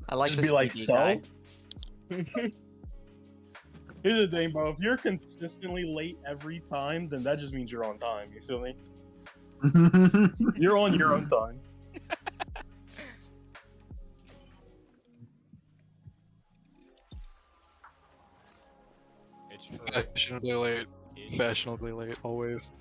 I like Just this be like, BB so? guy. Here's the thing, bro. If you're consistently late every time, then that just means you're on time. You feel me? You're on your own time. It's true. Fashionably late. Fashionably late, always.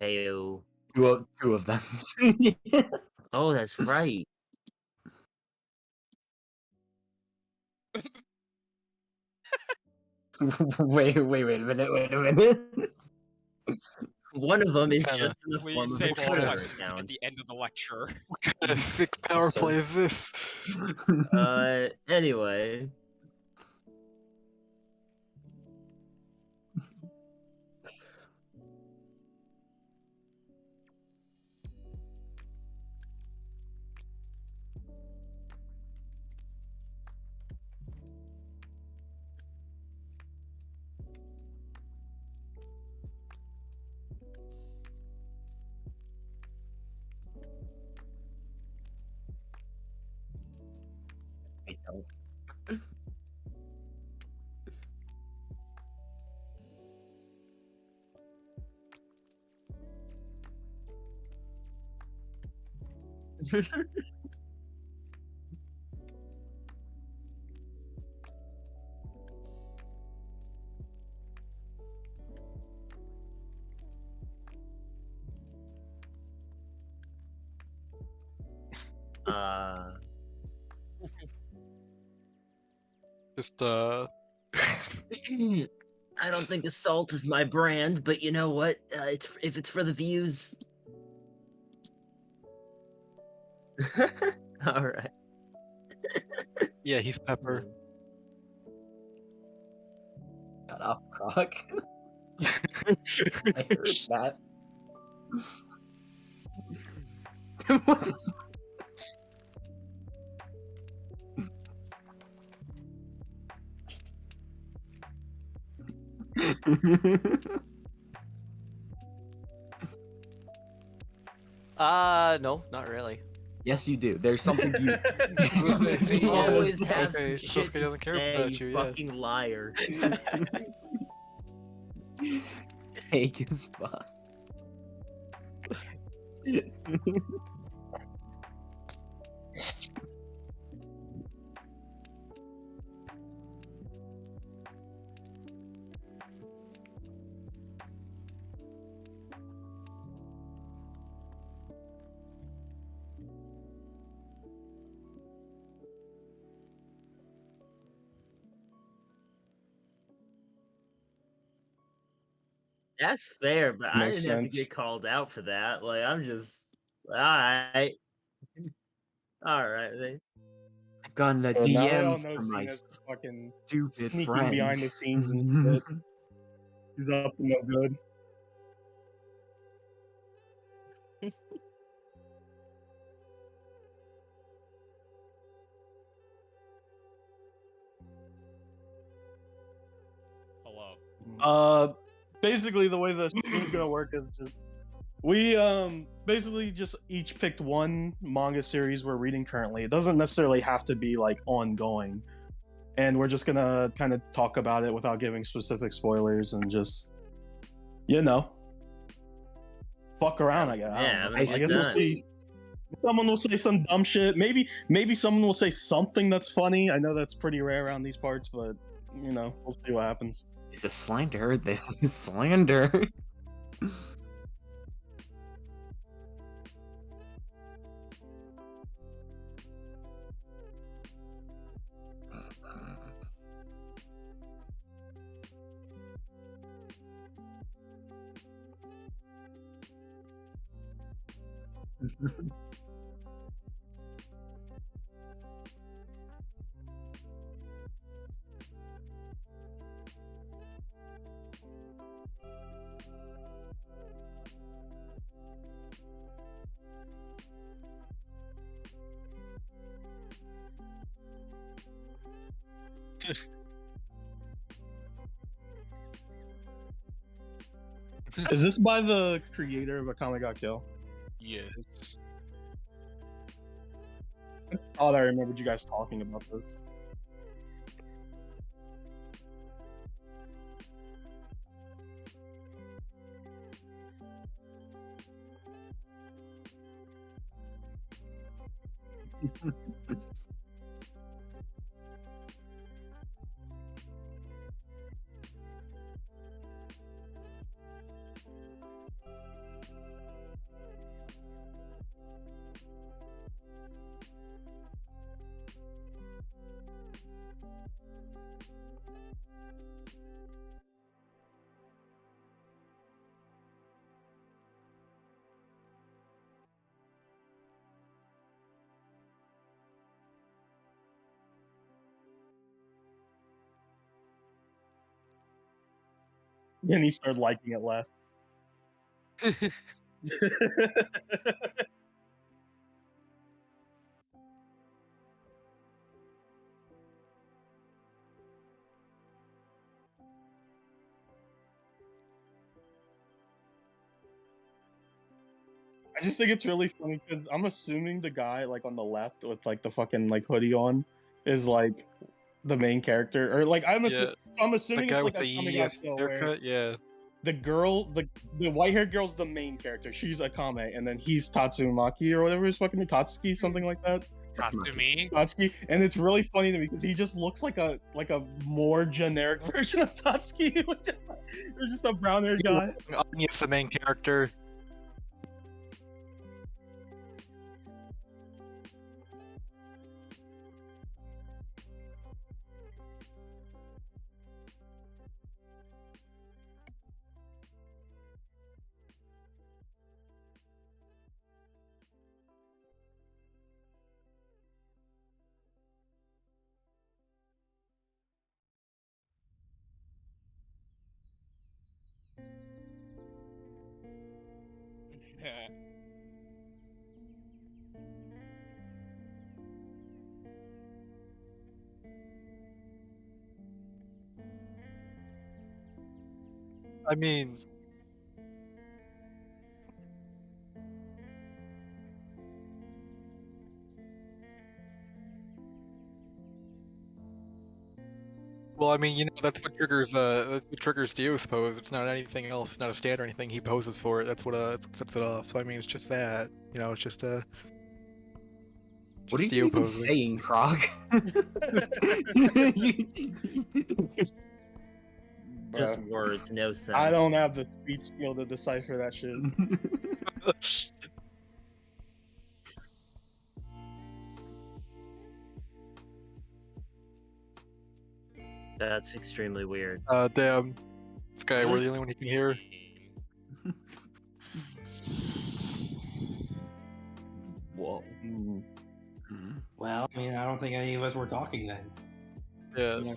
Heyo. Two of them. Oh, that's right. Wait a minute. One of them is Kinda. just in the We form of a save all Twitter questions at account. the end of the lecture. What kind of sick power So- play is this? Anyway. I know. Just I don't think assault is my brand, but you know what? If it's for the views. All right. yeah, he's Pepper. Shut up, Croc. I heard that. What is- No, not really. Yes, you do. There's something you. There's Sosuke, something see, You you yeah, always say. have some Sosuke- shit Sosuke to doesn't care say, about you you, yeah. fucking liar. Fake as fuck. That's fair, but I Makes didn't have to sense. get called out for that. Like, I'm just alright. Alright, I've gotten a Well, now we all DM know from my Zenith's fucking stupid sneaking friend. behind the scenes and shit. He's up to no good. Hello. Basically the way the stream's gonna work is just we basically just each picked one manga series we're reading currently. It doesn't necessarily have to be like ongoing. And we're just gonna kind of talk about it without giving specific spoilers and just fuck around, I guess. Yeah, I guess we'll see. Someone will say some dumb shit. Maybe someone will say something that's funny. I know that's pretty rare around these parts, but we'll see what happens. This is slander. This is slander. Is this by the creator of Akame ga Kill? Yes. I thought I remembered you guys talking about this. Then he started liking it less. I just think it's really funny because I'm assuming the guy like on the left with like the fucking like hoodie on is like the main character, or like I'm Yeah, assuming the guy it's with like the a Akame ga Kill where haircut. Yeah. the girl, the white haired girl's the main character. She's Akame, and then he's Tatsumaki or whatever his fucking Tatsuki, something like that. Tatsumi? Tatsuki, and it's really funny to me because he just looks like a more generic version of Tatsuki. There's just a brown haired guy. Anya's the main character. I mean, well, I mean, that's what triggers Dio's pose. It's not anything else. It's not a stand or anything. He poses for it. That's what sets it off. So I mean, it's just that. It's just What are you Dio even posing. saying, Croc? Just words, no sense. I don't have the speech skill to decipher that shit. That's extremely weird. Damn. This guy, we're the only one he can hear. Whoa. Mm-hmm. Well, I mean, I don't think any of us were talking then. Yeah.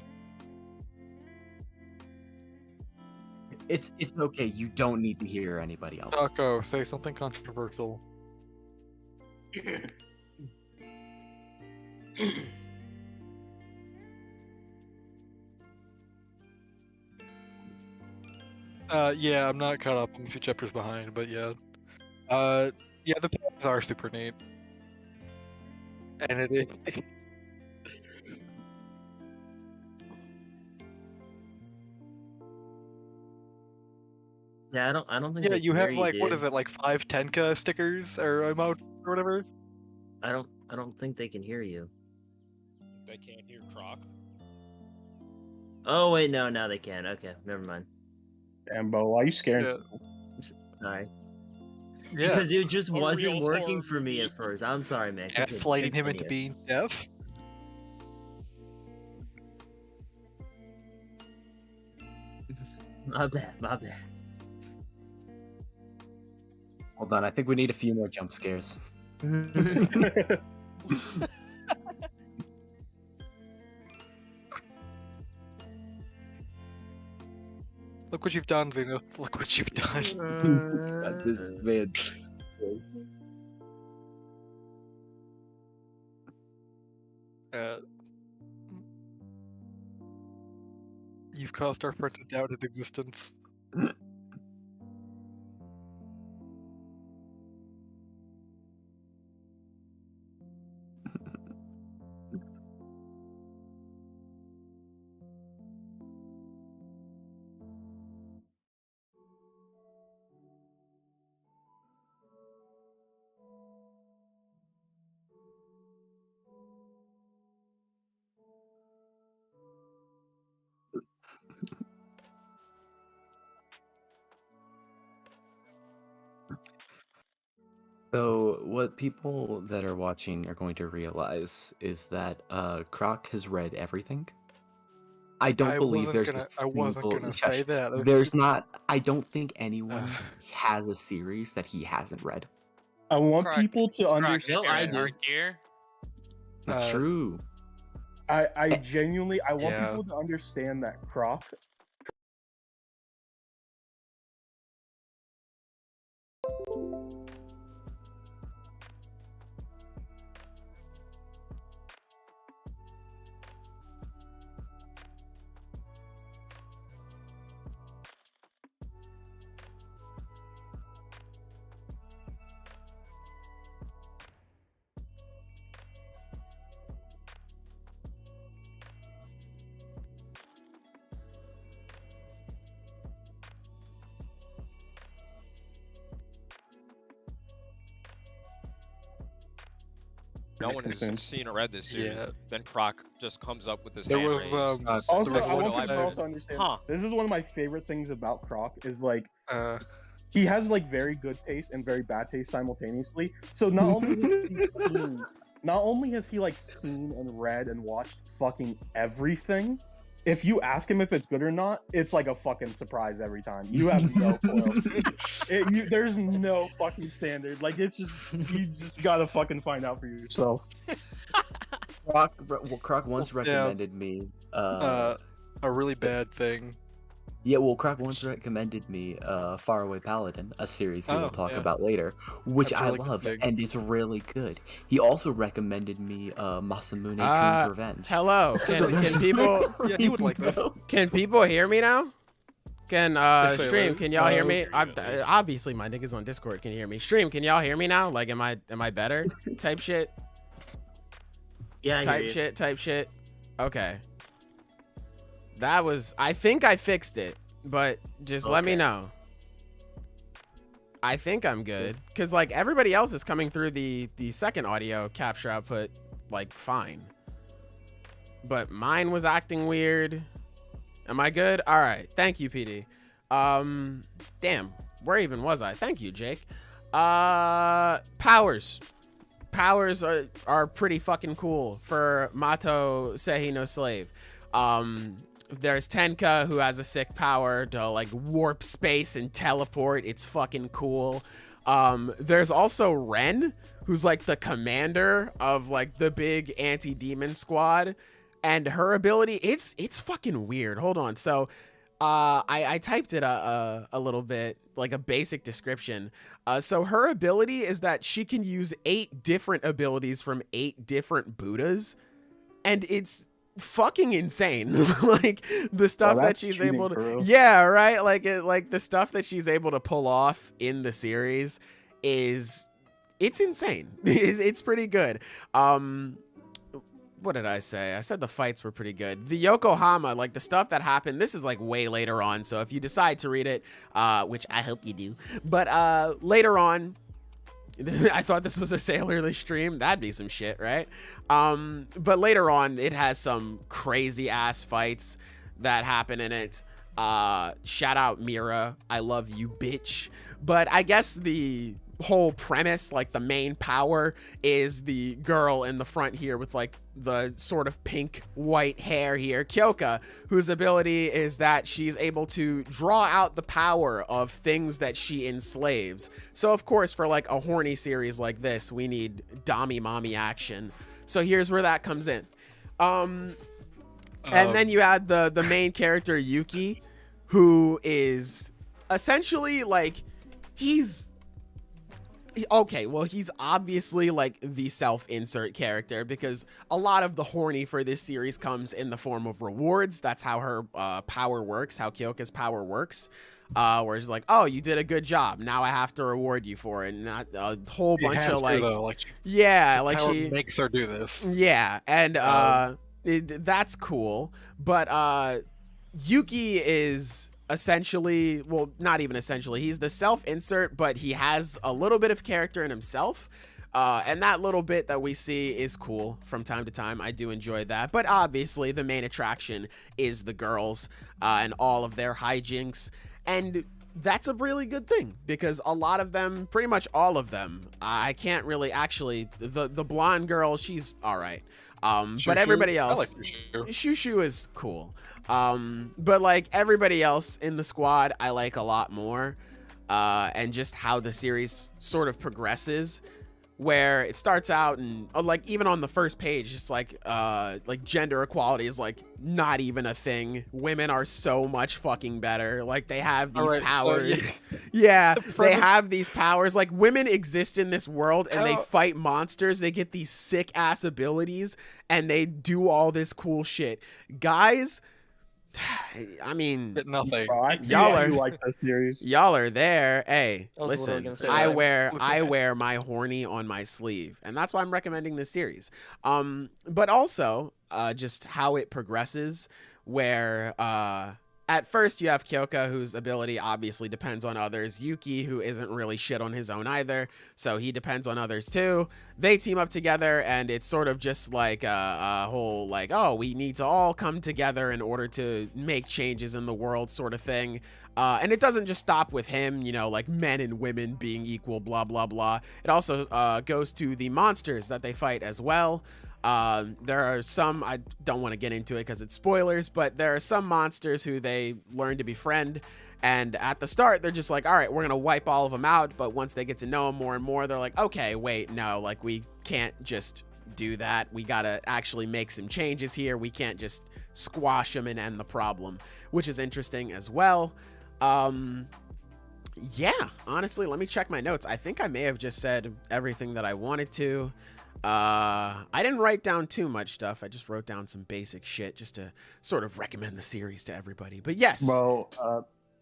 It's okay. You don't need to hear anybody else. Tacco, say something controversial. Yeah, I'm not caught up. I'm a few chapters behind, but yeah. Yeah, the powers are super neat. And it is. Yeah, I don't think Yeah, they you can have hear like, what dude. is it, like 5 Tenka stickers or emotes or whatever? I don't think they can hear you. They can't hear Croc. Oh wait, no, now they can. Okay, never mind. Damn, Bo, why are you scaring Yeah. people? Sorry. Yeah. Because it just A wasn't real working horror for me movie. at first. I'm sorry, man. Gaslighting him into Continue. being deaf? My bad, my bad. Hold on, I think we need a few more jump scares. Look what you've done, Zenith. Look what you've done. God, this man. You've caused our friend to doubt his existence. So, what people that are watching are going to realize is that Croc has read everything. I don't believe there's a I wasn't single. gonna say that. There's not. I don't think anyone has a series that he hasn't read. I want Croc- people to Croc, understand. No, I you're do. hard gear. That's true. I genuinely, I want Yeah. people to understand that Croc. No one has Insane. seen or read this series. Yeah. Then Croc just comes up with this. There hand was, raised. Also, There I was want one people to guy- also understand. Huh. This is one of my favorite things about Croc is like Uh, he has like very good taste and very bad taste simultaneously. So not only has he seen, not only has he like seen and read and watched fucking everything. If you ask him if it's good or not, it's like a fucking surprise every time. You have no clue. There's no fucking standard. Like it's just you just gotta fucking find out for yourself. Croc once recommended me. a really bad thing. Yeah, well, Croc once recommended me Faraway Paladin, a series he Oh, will talk yeah. about later, which That's a I really good love thing. and is really good. He also recommended me Masamune Kun's Revenge. Hello. So Can there's- people Yeah, he would like this. can people hear me now? Can Yes, they stream? would. Can y'all hear me? Yeah. Obviously, my niggas on Discord can hear me. Stream. Can y'all hear me now? Like, am I better? Type shit. Yeah, I hear you. Type shit. Okay. That was. I think I fixed it, but just let me Okay. know. I think I'm good, cause like everybody else is coming through the second audio capture output like fine, but mine was acting weird. Am I good? All right. Thank you, PD. Damn. Where even was I? Thank you, Jake. Powers. Powers are pretty fucking cool for Mato Seihei no Slave. There's Tenka, who has a sick power to like warp space and teleport. It's fucking cool. There's also Ren, who's like the commander of like the big anti-demon squad, and her ability, it's fucking weird. Hold on. So I typed it a little bit, like a basic description. So her ability is that she can use 8 different abilities from 8 different Buddhas, and it's fucking insane. Like the stuff that she's able to, yeah, right. Like the stuff that she's able to pull off in the series it's insane. It's pretty good. What did I say? I said the fights were pretty good. The Yokohama, like the stuff that happened, this is like way later on. So if you decide to read it, which I hope you do, but later on, I thought this was a sailorly stream. That'd be some shit, right? But later on, it has some crazy ass fights that happen in it. Shout out Mira. I love you, bitch. But I guess the whole premise, like the main power, is the girl in the front here with like the sort of pink white hair here, Kyoka, whose ability is that she's able to draw out the power of things that she enslaves. So of course, for like a horny series like this, we need Dami Mommy action. So here's where that comes in. And then you add the main character, Yuki, who is essentially like, he's obviously like the self-insert character, because a lot of the horny for this series comes in the form of rewards. That's how her power works, how Kyoka's power works. Where it's like, oh, you did a good job, now I have to reward you for it. And not a whole bunch of like yeah, like she makes her do this. Yeah, and that's cool. But Yuki is essentially, well, not even essentially, he's the self-insert, but he has a little bit of character in himself, and that little bit that we see is cool from time to time. I do enjoy that, but obviously the main attraction is the girls and all of their hijinks, and that's a really good thing, because a lot of them, pretty much all of them, I can't really actually, the blonde girl, she's all right. But everybody else, I like Shushu is cool. But like everybody else in the squad, I like a lot more. And just how the series sort of progresses, where it starts out and like even on the first page, it's like gender equality is like not even a thing. Women are so much fucking better. Like they have these powers. So, yeah, they have these powers. Like women exist in this world and they fight monsters. They get these sick ass abilities and they do all this cool shit. Guys, I mean, nothing. Bro, y'all are like this series. Y'all are there. Hey, listen, I wear my horny on my sleeve, and that's why I'm recommending this series. But also, just how it progresses, where at first you have Kyoka, whose ability obviously depends on others. Yuki, who isn't really shit on his own either, so he depends on others too. They team up together, and it's sort of just like a whole like, oh, we need to all come together in order to make changes in the world sort of thing. And it doesn't just stop with him, you know, like men and women being equal, blah, blah, blah. It also goes to the monsters that they fight as well. There are some, I don't want to get into it because it's spoilers, but there are some monsters who they learn to befriend, and at the start they're just like, all right, we're gonna wipe all of them out, but once they get to know them more and more, they're like, okay, wait, no, like we can't just do that, we gotta actually make some changes here, we can't just squash them and end the problem, which is interesting as well. Yeah, honestly, let me check my notes. I think I may have just said everything that I wanted to. I didn't write down too much stuff. I just wrote down some basic shit just to sort of recommend the series to everybody. But yes, bro,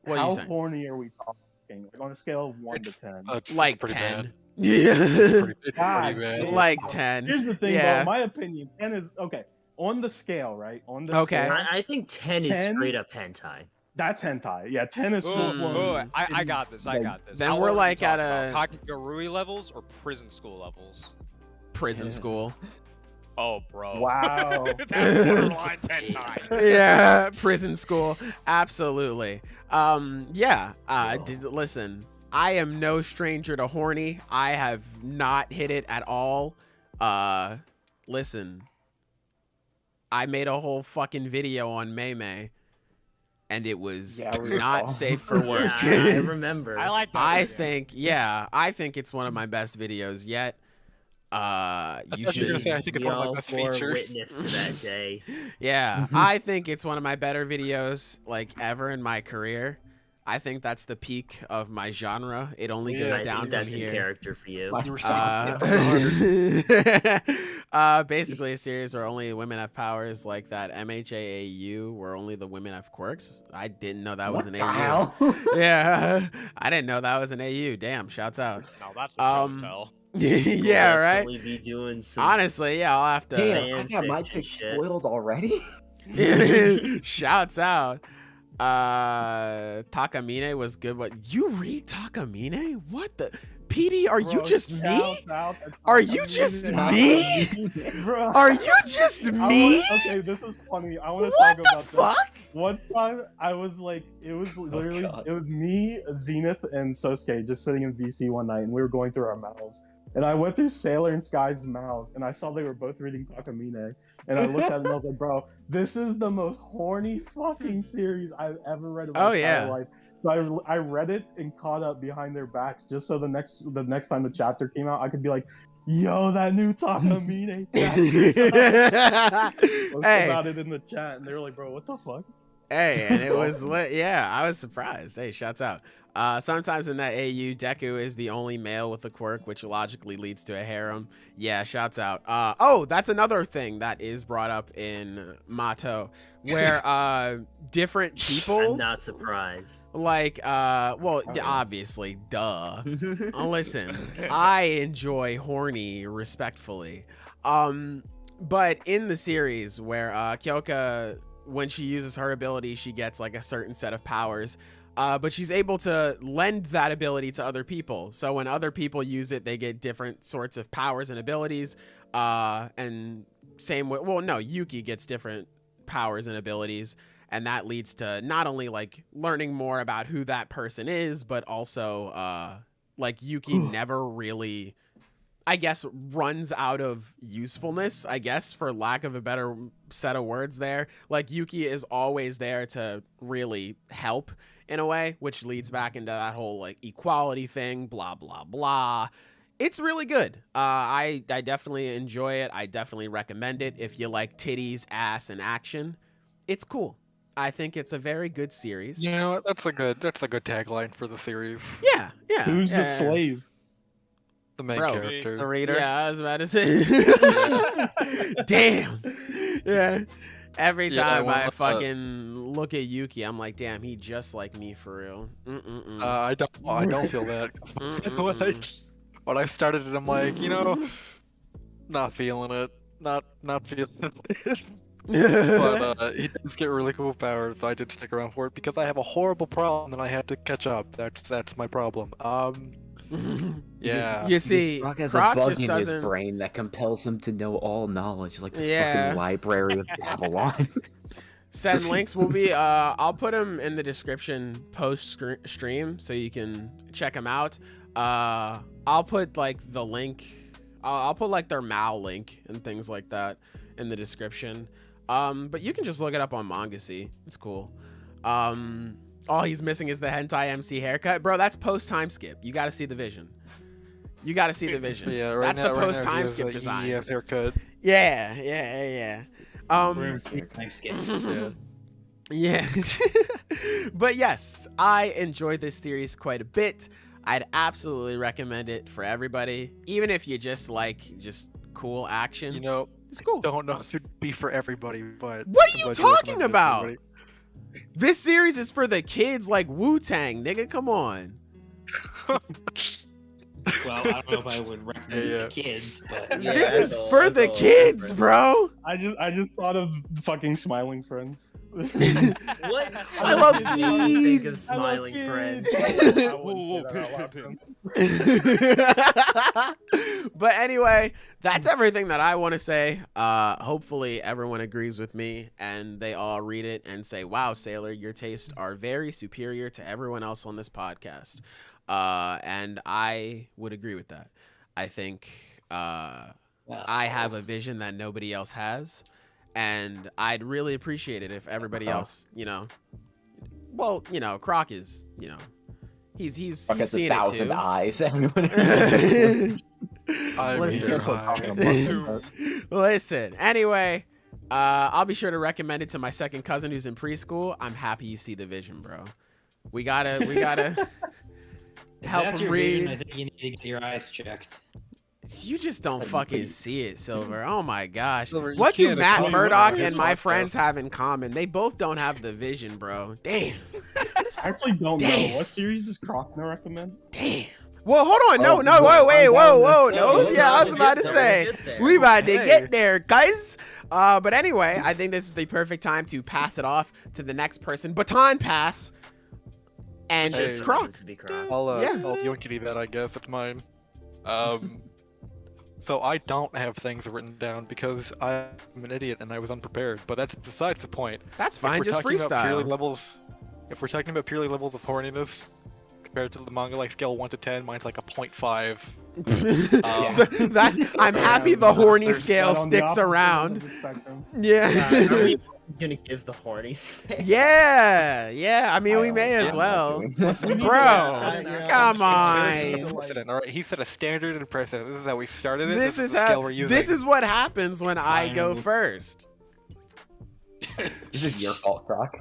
what how are you saying? horny are we talking? Like on a scale of 1 to 10. Like pretty 10. Yeah, pretty bad. Like 10. Here's the thing, Yeah. bro. My opinion, 10 is okay. On the scale, right? On the scale, I think 10 is straight up hentai. that's hentai. Yeah, 10 is full blown. I got this. I got this. Then How we're are we like talking at about Kakigurui levels or prison school levels? Prison school. Oh, bro. Wow. That's borderline hentai. Yeah, prison school. Absolutely. Yeah. Listen, I am no stranger to horny. I have not hit it at all. Listen, I made a whole fucking video on Mei Mei. and it was Yeah, we not recall. safe for work. Yeah, I remember. I like that. I video. think it's one of my best videos yet. You thought you were should. gonna say I think it's We one of my all best bore features. witness to that day. Yeah, I think it's one of my better videos like ever in my career. I think that's the peak of my genre. It only Yeah, goes I down think from that's in here. character for you. Like, Basically a series where only women have powers, like that MHAAU, where only the women have quirks. I didn't know that was what an the AU. hell? Yeah, I didn't know that was an AU. Damn, shouts out. No, that's a show and tell. Yeah, We'll right. definitely be doing some Honestly, yeah, I'll have to. Damn, I got my fanfiction pick shit. spoiled already. Shouts out. Takamine was good. What, you read Takamine? What the PD? Are you Bro, just me? shouts out to Are you Takamine. just me? Bro. Are you just I me? okay, this is funny. I want to What talk the about fuck? this. One time, I was like, it was literally, God. it was me, Zenith, and Sosuke just sitting in VC one night, and we were going through our mouths. And I went through Sailor and Sky's mouths, and I saw they were both reading Takamine. And I looked at it and I was like, bro, this is the most horny fucking series I've ever read in my Oh, entire yeah. life. So I read it and caught up behind their backs just so the next time the chapter came out, I could be like, yo, that new Takamine chapter. Post Hey, about it in the chat, and they were like, bro, what the fuck? hey, and it was lit. Yeah, I was surprised. Hey, shouts out. Sometimes in that AU, Deku is the only male with a quirk, which logically leads to a harem. Yeah, shouts out. Oh, that's another thing that is brought up in Mato, where different people, I'm not surprised. like, well, obviously, duh. Listen, I enjoy horny respectfully. But in the series where Kyoka, when she uses her ability, she gets like a certain set of powers. But she's able to lend that ability to other people. So when other people use it, they get different sorts of powers and abilities. And same way, well, no, Yuki gets different powers and abilities. And that leads to not only like learning more about who that person is, but also like Yuki never really, I guess, runs out of usefulness, I guess, for lack of a better set of words there. Like Yuki is always there to really help in a way, which leads back into that whole like equality thing, blah, blah, blah. It's really good. I definitely enjoy it. I definitely recommend it. If you like titties, ass, and action, it's cool. I think it's a very good series. You know what? That's a good tagline for the series. Yeah, yeah. Who's yeah, the slave? The main Bro, character. The reader. Yeah, I was about to say. Damn. Yeah. Every Yeah, time well, I fucking look at Yuki, I'm like, damn, he just like me for real. I don't feel that. When I started it, I'm like, you know, not feeling it. Not feeling it. But he does get really cool powers. So I did stick around for it because I have a horrible problem and I had to catch up. That's my problem. Yeah. You see, Croc has Croc a bug just in doesn't. his brain that compels him to know all knowledge, like the Yeah. fucking library of Babylon. Send links will be. I'll put them in the description post stream so you can check them out. I'll put like the link. I'll put like their Mal link and things like that in the description. But you can just look it up on Manga-see. It's cool. All he's missing is the hentai MC haircut, bro. That's post time skip. You got to see the vision. You got to see the vision. Yeah, right that's now, the right post now he time has skip a design. EF haircut. Yeah. Time skip. Yeah. Yeah. But yes, I enjoyed this series quite a bit. I'd absolutely recommend it for everybody, even if you just like just cool action. You know, It's cool. don't know if it'd be for everybody, but What are I'm you glad talking recommended it to about? everybody. This series is for the kids like Wu-Tang, nigga. Come on. Well, I don't know if I would recommend it Yeah. to kids, but Yeah, This that's is all- for that's the all kids, different. bro. I just thought of fucking Smiling Friends. What? I love What made you think of kids. Smiling Friends. I wouldn't say that out loud. But anyway, that's everything that I want to say. Hopefully everyone agrees with me and they all read it and say, wow, Sailor, your tastes are very superior to everyone else on this podcast. And I would agree with that. I think I have a vision that nobody else has. And I'd really appreciate it if everybody else, you know, well, you know, Croc is, you know, he's Fuck, he's has seen 1,000 it too. eyes. Everyone. I Listen. Listen. Anyway, I'll be sure to recommend it to my second cousin who's in preschool. I'm happy you see the vision, bro. We gotta help him read. I think you need to get your eyes checked. You just don't fucking see it, Silver. Oh my gosh. Silver, you What do can't Matt explain Murdock what and my it is. friends have in common? They both don't have the vision, bro. Damn. I actually don't know. Damn. What series is Croc gonna recommend? Damn. Well, hold on. No, Oh, no, well, wait, I'm whoa, down whoa. with No, that. yeah, I was about to We're say. gonna get there. We about to Hey. get there, guys. But anyway, I think this is the perfect time to pass it off to the next person. Baton pass. And Hey. it's Croc. This would be Croc. Yeah. I'll yoinkity that, I guess. It's mine. So I don't have things written down because I'm an idiot and I was unprepared. But that's besides the point. That's If fine. we're Just talking about purely freestyle. levels, if we're talking about purely levels of horniness compared to the manga like scale 1 to 10, mine's like a 0.5. That I'm happy the horny There's scale that on the sticks opposite end around. of the spectrum. Are Yeah. we gonna give the horny scale? Yeah. I mean, we may as I'm not well. doing that. Bro, come on. Precedent, all right. He set a standard and precedent. This is how we started it. This is the how. scale we're using. This is what happens when I go Fine. first. This is your fault, Croc.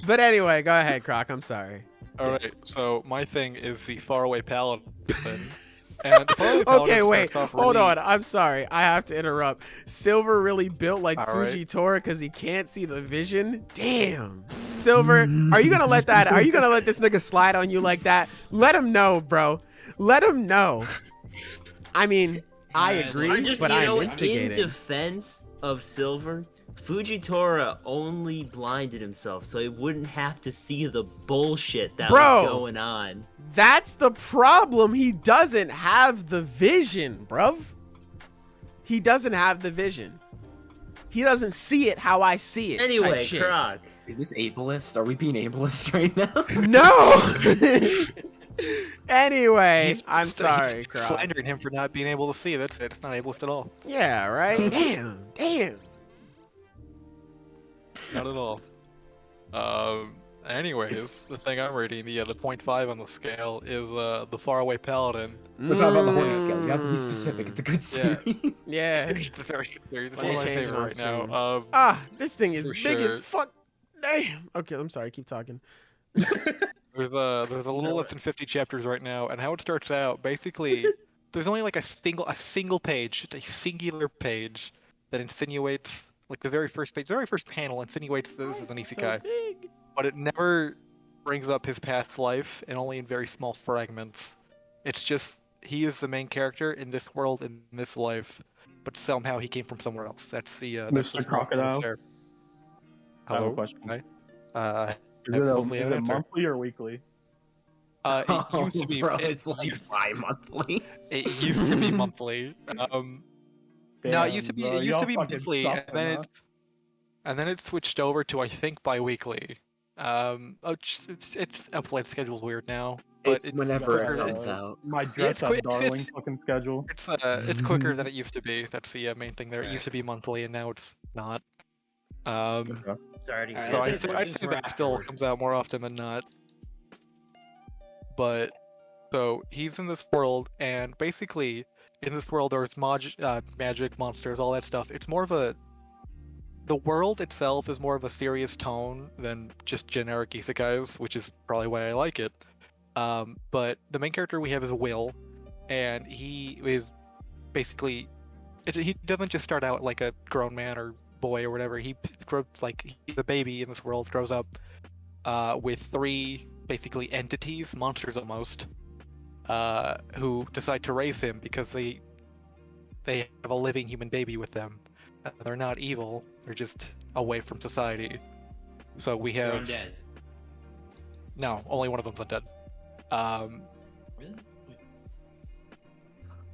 But anyway, go ahead, Croc. I'm sorry. All right. So my thing is the faraway paladin. And the faraway paladin Okay, wait. starts off Hold really- on. I'm sorry. I have to interrupt. Silver really built like All right. Fujitora because he can't see the vision. Damn. Silver, are you gonna let that? Are you gonna let this nigga slide on you like that? Let him know, bro. Let him know. I mean, I agree, I'm just, but you I'm know, in instigating. defense of Silver, Fujitora only blinded himself so he wouldn't have to see the bullshit that Bro. was going on. That's the problem. He doesn't have the vision, bruv. He doesn't have the vision. He doesn't see it how I see it. type Anyway, shit. Croc. Is this ableist? Are we being ableist right now? No. Anyway, He's- I'm he's sorry, Croc. slandering him for not being able to see. That's it. It's not ableist at all. Yeah, right. Damn. Not at all. Anyways, the thing I'm reading, the 0.5 on the scale is the faraway paladin. We're talking about the horny scale. You have to be specific. It's a good Yeah. series. Yeah. It's a very good series. It's Let one me of my change it favorite on right stream. now. Ah, this thing is For big as sure. fuck. Damn. Okay, I'm sorry. Keep talking. There's a little less than 50 chapters right now, and how it starts out, basically, there's only like a single page, just a singular page that insinuates, like the very first page, the very first panel insinuates that this is an isekai, big. but it never brings up his past life, and only in very small fragments. It's just he is the main character in this world in this life, but somehow he came from somewhere else. That's the that's the Mr. small difference Crocodile? there. I have a Hello. question. Hi. Is hopefully it an a answer. monthly or weekly? It used to be. Bro, it it's like used- bi-monthly. It used to be monthly. No, it used to be Damn, bro, it used to y'all be fucking monthly, suffering, huh? and then it switched over to I think bi-weekly. It's upload schedule's weird now, but It's whenever quicker it than- comes out. My dress up quick, darling fucking schedule. It's quicker than it used to be. That's the main thing there. It used to be monthly, and now it's not. It's already Alright, So let's I'd save say, questions for that still afterward. comes out more often than not. But so he's in this world, and basically in this world there's magic, monsters, all that stuff. It's more of a the world itself is more of a serious tone than just generic isekais, which is probably why I like it. But the main character we have is Will, and he is basically he doesn't just start out like a grown man or boy or whatever. He grows like he's a baby in this world, grows up with three basically entities, monsters almost, who decide to raise him because they have a living human baby with them. They're not evil; they're just away from society. So we They're have undead. no, only one of them's undead. Really? Wait.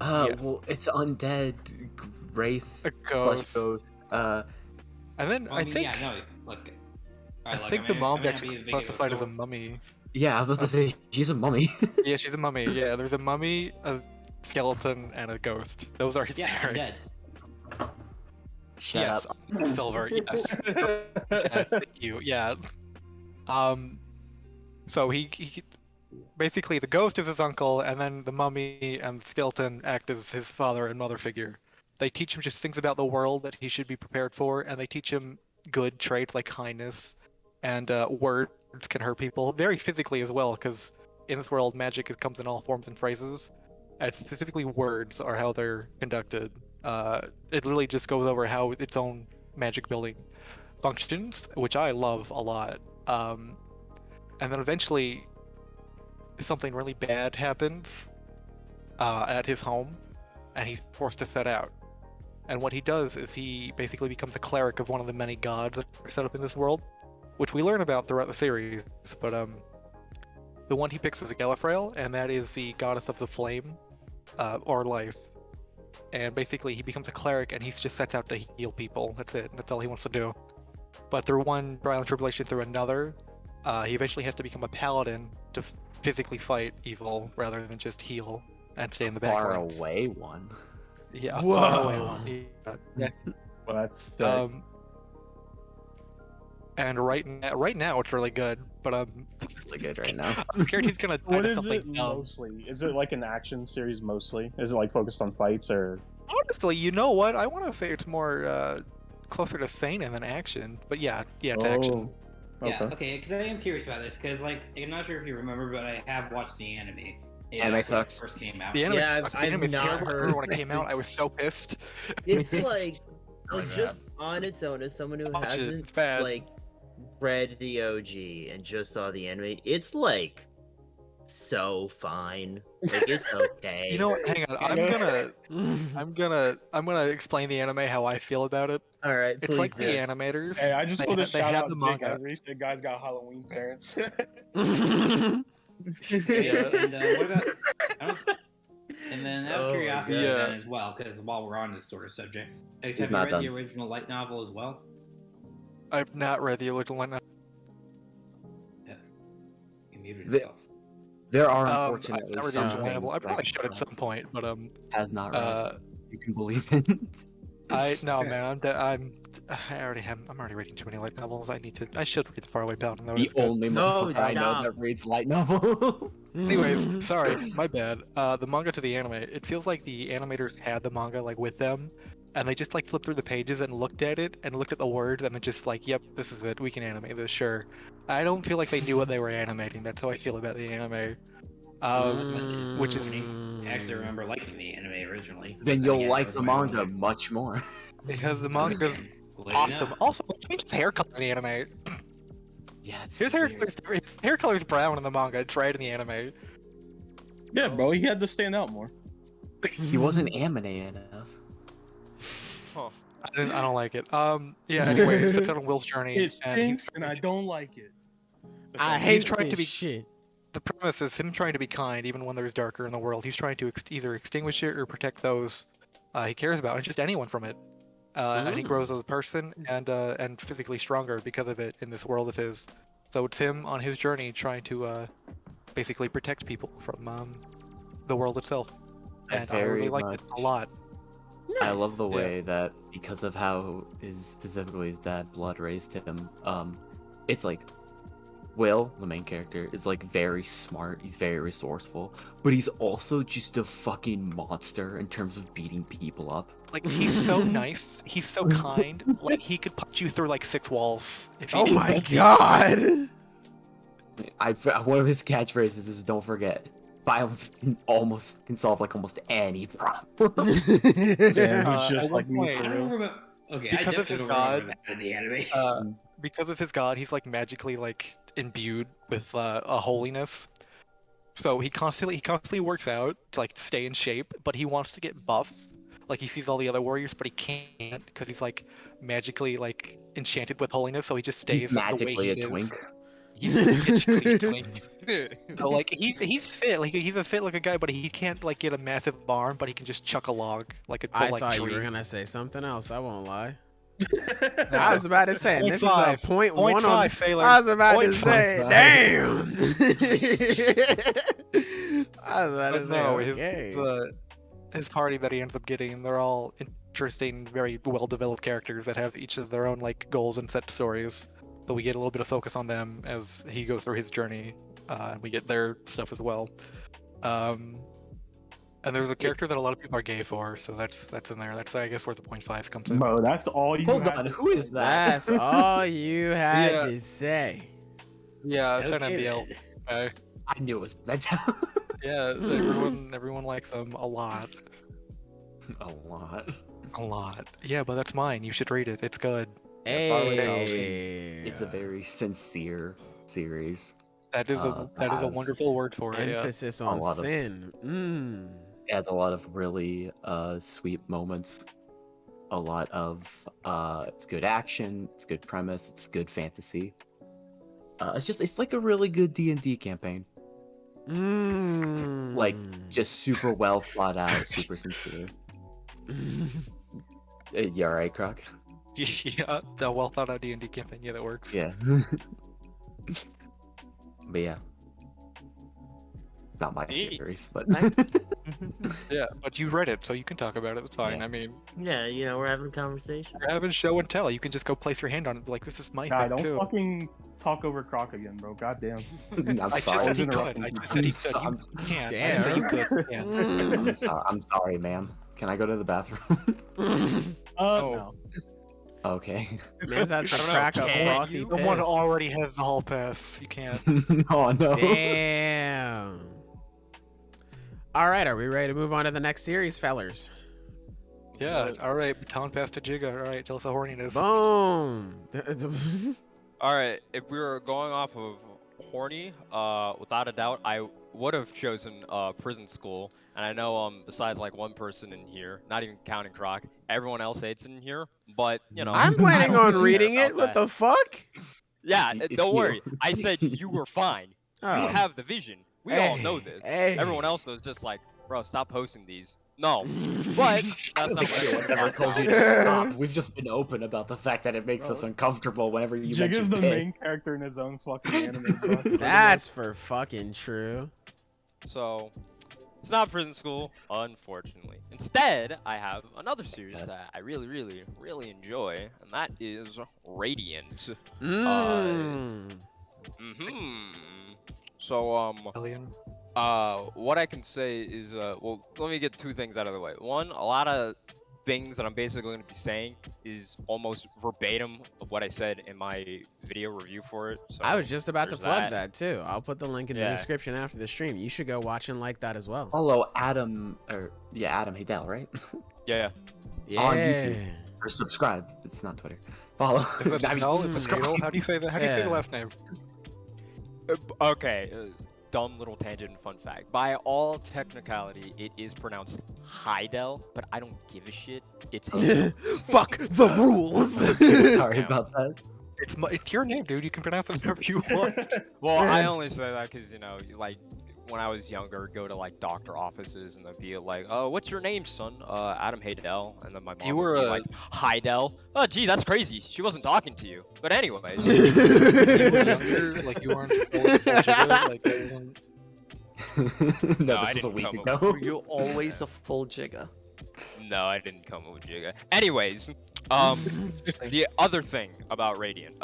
Yes. Well, it's undead, wraith, A slash ghost. ghost. And then Well, I mean, think yeah, no, look. I think the mom's actually classified as a mummy. Yeah, I was about to say she's a mummy. Yeah, she's a mummy. Yeah, there's a mummy, a skeleton, and a ghost. Those are his Yeah, parents. Shut Yes, up. Silver. Yes. Yeah, thank you. Yeah. So he basically the ghost is his uncle, and then the mummy and the skeleton act as his father and mother figure. They teach him just things about the world that he should be prepared for, and they teach him good traits like kindness, and words can hurt people very physically as well, because in this world magic comes in all forms and phrases, and specifically words are how they're conducted. It really just goes over how its own magic building functions, which I love a lot. And then eventually something really bad happens at his home, and he's forced to set out. And what he does is he basically becomes a cleric of one of the many gods that are set up in this world, which we learn about throughout the series. But the one he picks is a Gallifrey, and that is the goddess of the flame, or life. And basically he becomes a cleric, and he just sets out to heal people. That's it. That's all he wants to do. But through one trial and tribulation through another, he eventually has to become a paladin to physically fight evil rather than just heal and stay in the back Far lines. away one. Yeah, a Whoa. far away one. Yeah. Well, that's sick. And right now it's really good, but It's really good right now. I'm scared he's gonna die What to is something it dumb. mostly? Is it like an action series mostly? Is it like focused on fights or? Honestly, you know what? I want to say it's more closer to Seinen than action, but yeah, it's action. Yeah, okay, because I am curious about this, because, like, I'm not sure if you remember, but I have watched the anime. Anime when it sucks. first came out. The anime Yeah, sucks. I've The anime is not terrible. I heard- remember when it came out, I was so pissed. It's like Oh, yeah. just on its own, as someone who Watch it, hasn't it's bad. like read the OG and just saw the anime, it's like so fine. Like it's okay. You know what? Hang on. I'm gonna explain the anime how I feel about it. All right, It's please like the do. animators. Hey, I just they, want to they shout have out the Jigga. manga. Recent guys got Halloween parents. And what about? I don't, and then out of Oh, curiosity, yeah. then as well, because while we're on this sort of subject, have you not read done. the original light novel as well? I've not read the original one. You muted The- yourself. There are I've unfortunately not read the some original things novel. I probably that should at some point, but has not read. uh, You can believe it. no man, I'm already reading too many light novels. I should read the Faraway Paladin though. The It's good. only No, motherfucker I know stop. that reads light novels. Anyways, sorry, my bad. The manga to the anime. It feels like the animators had the manga like with them, and they just like flipped through the pages and looked at it and looked at the words and then just like, yep, this is it. We can animate this, sure. I don't feel like they knew what they were animating. That's how I feel about the anime. Which is I actually remember liking the anime originally. Then But you'll again, like that the was my own manga way. much more. because the manga's Well, awesome. yeah. Also, they changed his hair color in the anime. Yeah, it's His hair, weird. his hair color is brown in the manga. It's red in the anime. Yeah, bro, he had to stand out more. He wasn't anime enough. I don't like it. Yeah. Anyway, it sets out on Will's journey. It and he's stinks, and I don't like it. I He's hate trying to this be- shit. The premise is him trying to be kind, even when there's darker in the world. He's trying to either extinguish it or protect those he cares about, and just anyone from it. And he grows as a person and physically stronger because of it in this world of his. So it's him on his journey trying to basically protect people from the world itself. And I really very like it a much- lot. I love the Yeah. way that because of how specifically his dad blood raised him, it's like Will, the main character, is like very smart, he's very resourceful, but he's also just a fucking monster in terms of beating people up. Like he's so nice, he's so kind. Like he could punch you through like 6 walls. If he Oh my god. One of his catchphrases is "Don't forget, violence can solve like almost any problem." Yeah, he's at just one like me point- I for don't real. remember. Okay, Because I of definitely his don't remember god, that in the anime. Because of his god, he's like magically like imbued with a holiness. So he constantly works out to like stay in shape, but he wants to get buff. Like he sees all the other warriors, but he can't because he's like magically like enchanted with holiness. So he just stays He's the way magically he a is. twink. He's magically a twink. No, like he's fit. Like he's a fit looking guy, but he can't like get a massive arm. But he can just chuck a log like a I like thought tree. you were gonna say something else. I won't lie. I was about to say, and this is a 0.5. .1 on. Sailor. I was about to 0.5. say, damn. I was about to But say, no, okay. his party that he ends up getting, they're all interesting, very well developed characters that have each of their own like goals and set stories. so we get a little bit of focus on them as he goes through his journey. We get their stuff as well. And there's a character that a lot of people are gay for, so that's in there. That's, I guess, where the 0.5 comes in. Bro, that's all you Hold had on, to who is that? That's all you had Yeah. to say. Yeah, Okay, Seinen the then. guy. I knew it was meant. Yeah, everyone likes him a lot. A lot. A lot. Yeah, but that's mine. You should read it. It's good. Hey. It's a very sincere series. That is a has wonderful word for it. Yeah. Emphasis on lot of- sin. It has a lot of really sweet moments. A lot of it's good action. It's good premise. It's good fantasy. It's like a really good D&D campaign. Like just super well thought out, super sincere. You alright, Croc? Yeah, the well thought out D&D campaign. Yeah, that works. Yeah. But yeah. It's not my series, but Yeah, but you read it, so you can talk about it. It's fine. Yeah. I mean, Yeah, you know, we're having a conversation. you're having show and tell. You can just go place your hand on it. Be like, this is my God, thing don't too. fucking talk over Croc again, bro. Goddamn. I'm I just sorry. said he interrupting could. I you. just said he could. I'm You can't. I Damn. said you could. Yeah. I'm sorry, ma'am. Can I go to the bathroom? No. Okay. Man's at the I don't know. crack of Can't frothy you? Someone piss. already has the hall pass. You can't. Oh no. Damn. All right, are we ready to move on to the next series, fellers? Yeah. All right. Baton pass to Jigga. All right. Tell us how horny it is. Boom. All right, if we were going off of horny, without a doubt, I would have chosen prison school. And I know, besides like one person in here, not even counting Croc, everyone else hates it in here. But you know, I'm I planning don't on really care reading it. about What that. the fuck? Yeah, It's don't you. worry. I said you were fine. You Oh. have the vision. We all know this. Hey. Everyone else was just like, bro, stop posting these. No, but that's not what I've never I told you to stop. We've just been open about the fact that it makes us uncomfortable whenever you Jigga's mention the pit. main character in his own fucking anime, bro. That's for fucking true. So, it's not prison school, unfortunately. Instead, I have another series that I really, really, really enjoy, and that is Radiant. So, Alien. what I can say is, well, let me get two things out of the way. One, a lot of things that I'm basically going to be saying is almost verbatim of what I said in my video review for it. So I was just about to there's plug that too. I'll put the link in the Yeah. description after the stream. You should go watch and like that as well. Follow Adam, Adam Haydel, right? Yeah. Yeah. On YouTube. Or subscribe. It's not Twitter. Follow. Is it I mean, Haydel? Is it subscribe. Haydel? How do you say that? How do you say the Yeah. last name? Okay. Dumb little tangent and fun fact. By all technicality, it is pronounced Haydel, but I don't give a shit. It's Haydel. Fuck the rules. Sorry about that. It's your name, dude. You can pronounce it whatever you want. Well, I only say that because, you know, like, when I was younger, go to, like, doctor offices, and they'd be like, oh, what's your name, son? Adam Haydel. And then my mom You were would be a- like, Haydel? Oh, gee, that's crazy. She wasn't talking to you. But anyways. You were younger, like you weren't fully Jigga, like everyone. No, I this was a didn't week come ago. up Were you always a full Jigga? No, I didn't come with Jigga. Anyways, the other thing about Radiant,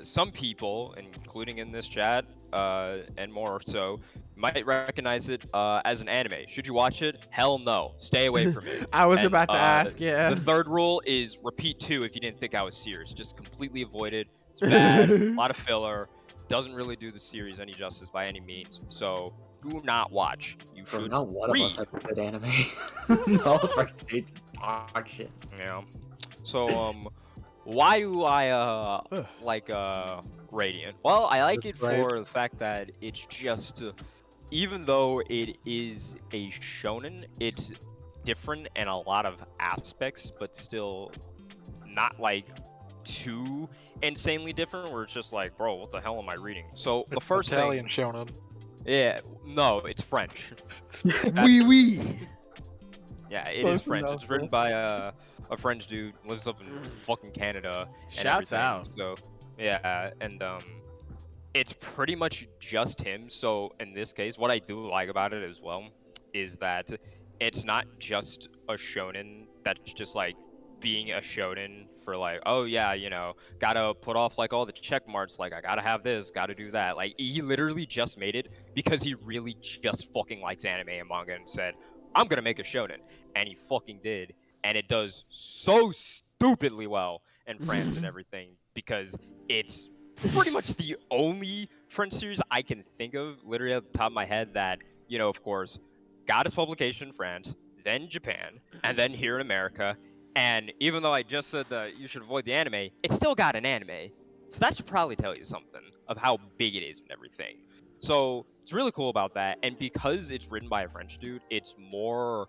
some people, including in this chat, and more so, might recognize it as an anime. Should you watch it? Hell no. Stay away from it. I was And, about to ask, yeah. The third rule is repeat 2 if you didn't think I was serious. Just completely avoid it. It's bad. A lot of filler. Doesn't really do the series any justice by any means. So do not watch. You Bro, should not one read. of us have good anime. All of our states talk shit. Yeah. So why do I like Radiant? Well, I like it Right. for the fact that it's just even though it is a shonen, it's different in a lot of aspects, but still not like too insanely different where it's just like, bro, what the hell am I reading? So the It's first Italian thing, shonen. yeah, no, it's French. Wee wee. Yeah, it Close is French. enough, It's written by a French dude, lives up in fucking Canada. and Shouts everything. out. So, yeah, and it's pretty much just him. So in this case, what I do like about it as well is that it's not just a shonen that's just like being a shonen for like, oh yeah, you know, gotta put off like all the check marks, like I gotta have this, gotta do that. Like he literally just made it because he really just fucking likes anime and manga and said, I'm gonna make a shonen, and he fucking did, and it does so stupidly well in France and everything because it's pretty much the only French series I can think of, literally at the top of my head, that, you know, of course, got its publication in France, then Japan, and then here in America. And even though I just said that you should avoid the anime, it still got an anime. So that should probably tell you something of how big it is and everything. So it's really cool about that. And because it's written by a French dude, it's more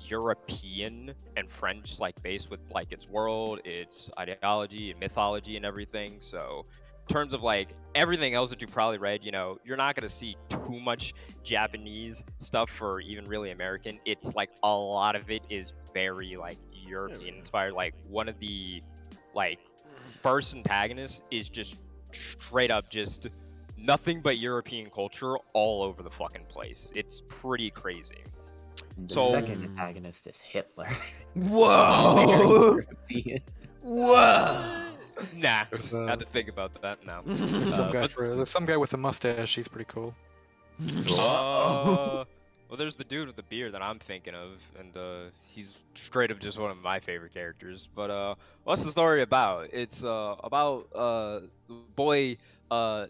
European and French, like based with like its world, its ideology and mythology and everything. So in terms of like everything else that you probably read, you know, you're not gonna see too much Japanese stuff for even really American. It's like a lot of it is very like European inspired. Like one of the like first antagonists is just straight up just nothing but European culture all over the fucking place. It's pretty crazy. The So- second antagonist is Hitler. Whoa! European. Whoa! Nah, There's, I have to think about that now. there's some guy but- there's some guy with a mustache. He's pretty cool. Well, there's the dude with the beard that I'm thinking of, and he's straight up just one of my favorite characters. But what's the story about? It's about the boy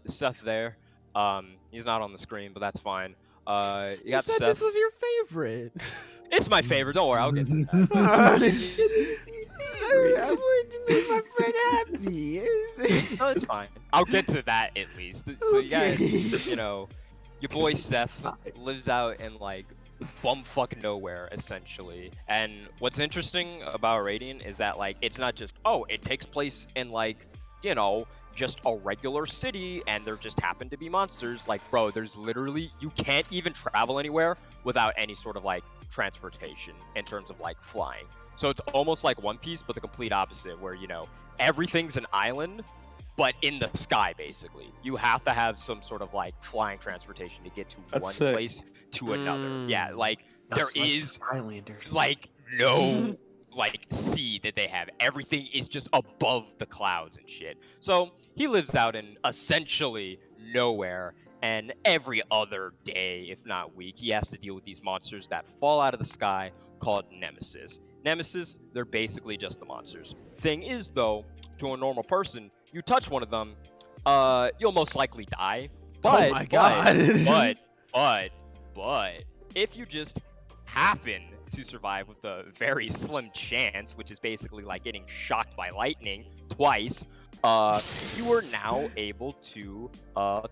Seth there. He's not on the screen, but that's fine. You You got said Seth. this was your favorite. It's my favorite. Don't worry, I'll get to that. I want to make my friend happy. No, it's fine. I'll get to that at least. So you got, Okay. you know, your boy Seth lives out in like bumfuck nowhere essentially. And what's interesting about Radiant is that like it's not just, oh, it takes place in like, you know, just a regular city and there just happen to be monsters. Like, bro, there's literally, you can't even travel anywhere without any sort of like transportation in terms of like flying. So it's almost like One Piece, but the complete opposite, where, you know, everything's an island, but in the sky, basically. You have to have some sort of, like, flying transportation to get to That's one sick. place to another. Yeah, like, That's there like is, Skylanders. like, no, like, sea that they have. Everything is just above the clouds and shit. So he lives out in essentially nowhere, and every other day, if not week, he has to deal with these monsters that fall out of the sky called Nemesis. Nemesis, they're basically just the monsters. Thing is, though, to a normal person, you touch one of them, you'll most likely die. But, Oh my God. but, if you just happen to survive with a very slim chance, which is basically like getting shocked by lightning twice, you are now able to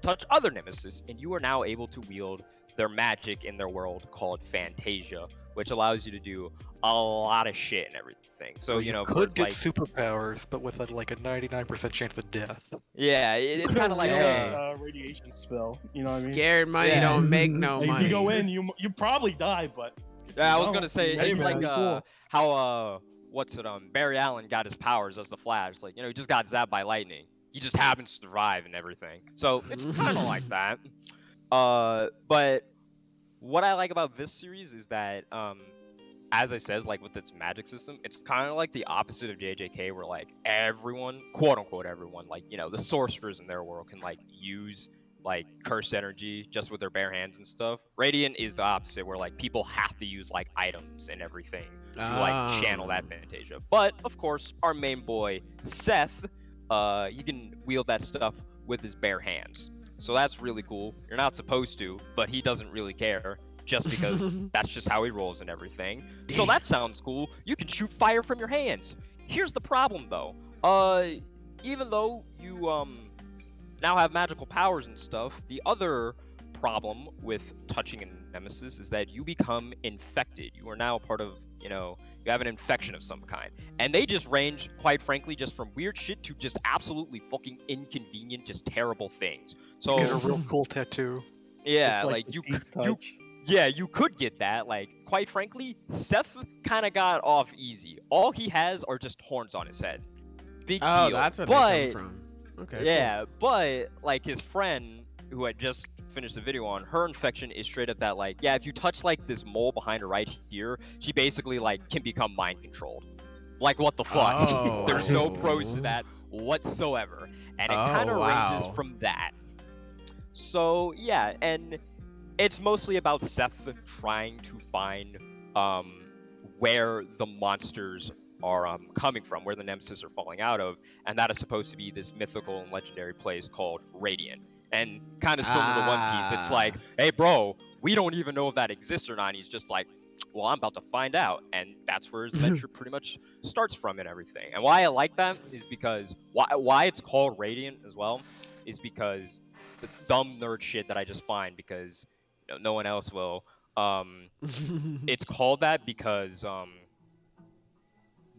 touch other Nemesis, and you are now able to wield their magic in their world called Fantasia, which allows you to do a lot of shit and everything. So, Well, you know, could get like, superpowers, but with like a 99% chance of death. yeah, it's kind of like Yeah. radiation spell. You know what I mean? Scared money Yeah. don't make no Like, if money. you go in, you probably die, but yeah, I was don't, gonna say hey, it's man, like be cool. how what's it Barry Allen got his powers as the Flash. Like, you know, he just got zapped by lightning. He just happens to survive and everything. So it's kind of like that. But what I like about this series is that as I said, like with its magic system, it's kind of like the opposite of JJK, where like everyone, quote unquote everyone, like, you know, the sorcerers in their world can like use like cursed energy just with their bare hands and stuff. Radiant is the opposite, where like people have to use like items and everything to like channel that Fantasia. But of course, our main boy Seth, he can wield that stuff with his bare hands. So that's really cool. You're not supposed to, but he doesn't really care, just because that's just how he rolls and everything. So that sounds cool. You can shoot fire from your hands. Here's the problem though. Even though you now have magical powers and stuff, the other problem with touching a nemesis is that you become infected. You are now a part of, you know, you have an infection of some kind. And they just range, quite frankly, just from weird shit to just absolutely fucking inconvenient, just terrible things. So Get a real cool tattoo. yeah, It's like the you Peace you touch. yeah, you could get that. Like, quite frankly, Seth kind of got off easy. All he has are just horns on his head. Big Oh, deal. that's where but, they come from. Okay. cool. yeah, but like his friend who I just finished the video on, her infection is straight up that like, yeah, if you touch like this mole behind her right here, she basically like can become mind controlled. Like, what the fuck? Oh. There's no pros to that whatsoever. And it kind of ranges from that. So, yeah, and it's mostly about Seth trying to find where the monsters are coming from, where the nemesis are falling out of, and that is supposed to be this mythical and legendary place called Radiant. And kind of similar to One Piece, it's like, hey bro, we don't even know if that exists or not, and he's just like, well, I'm about to find out. And that's where his adventure pretty much starts from and everything. And why I like that is because, why it's called Radiant as well, is because the dumb nerd shit that I just find, because no one else will, it's called that because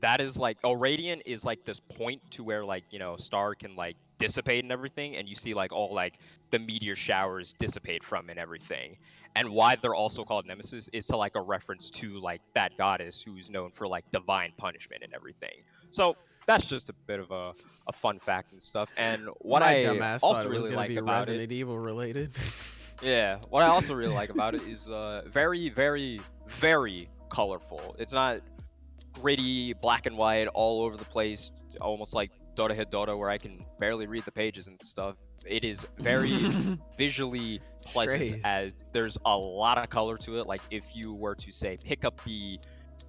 that is like, Radiant is like this point to where, like, Star can like dissipate and everything, and you see like all like the meteor showers dissipate from and everything. And why they're also called Nemesis is to like a reference to like that goddess who's known for like divine punishment and everything. So that's just a bit of a fun fact and stuff. And what My I dumbass also thought it was really gonna like be about Resident Evil related. yeah, what I also really like about it is very, very, very colorful. It's not gritty, black and white, all over the place, almost like Dota Hit Dota, where I can barely read the pages and stuff. It is very visually pleasant, Strays. as there's a lot of color to it. Like, if you were to say pick up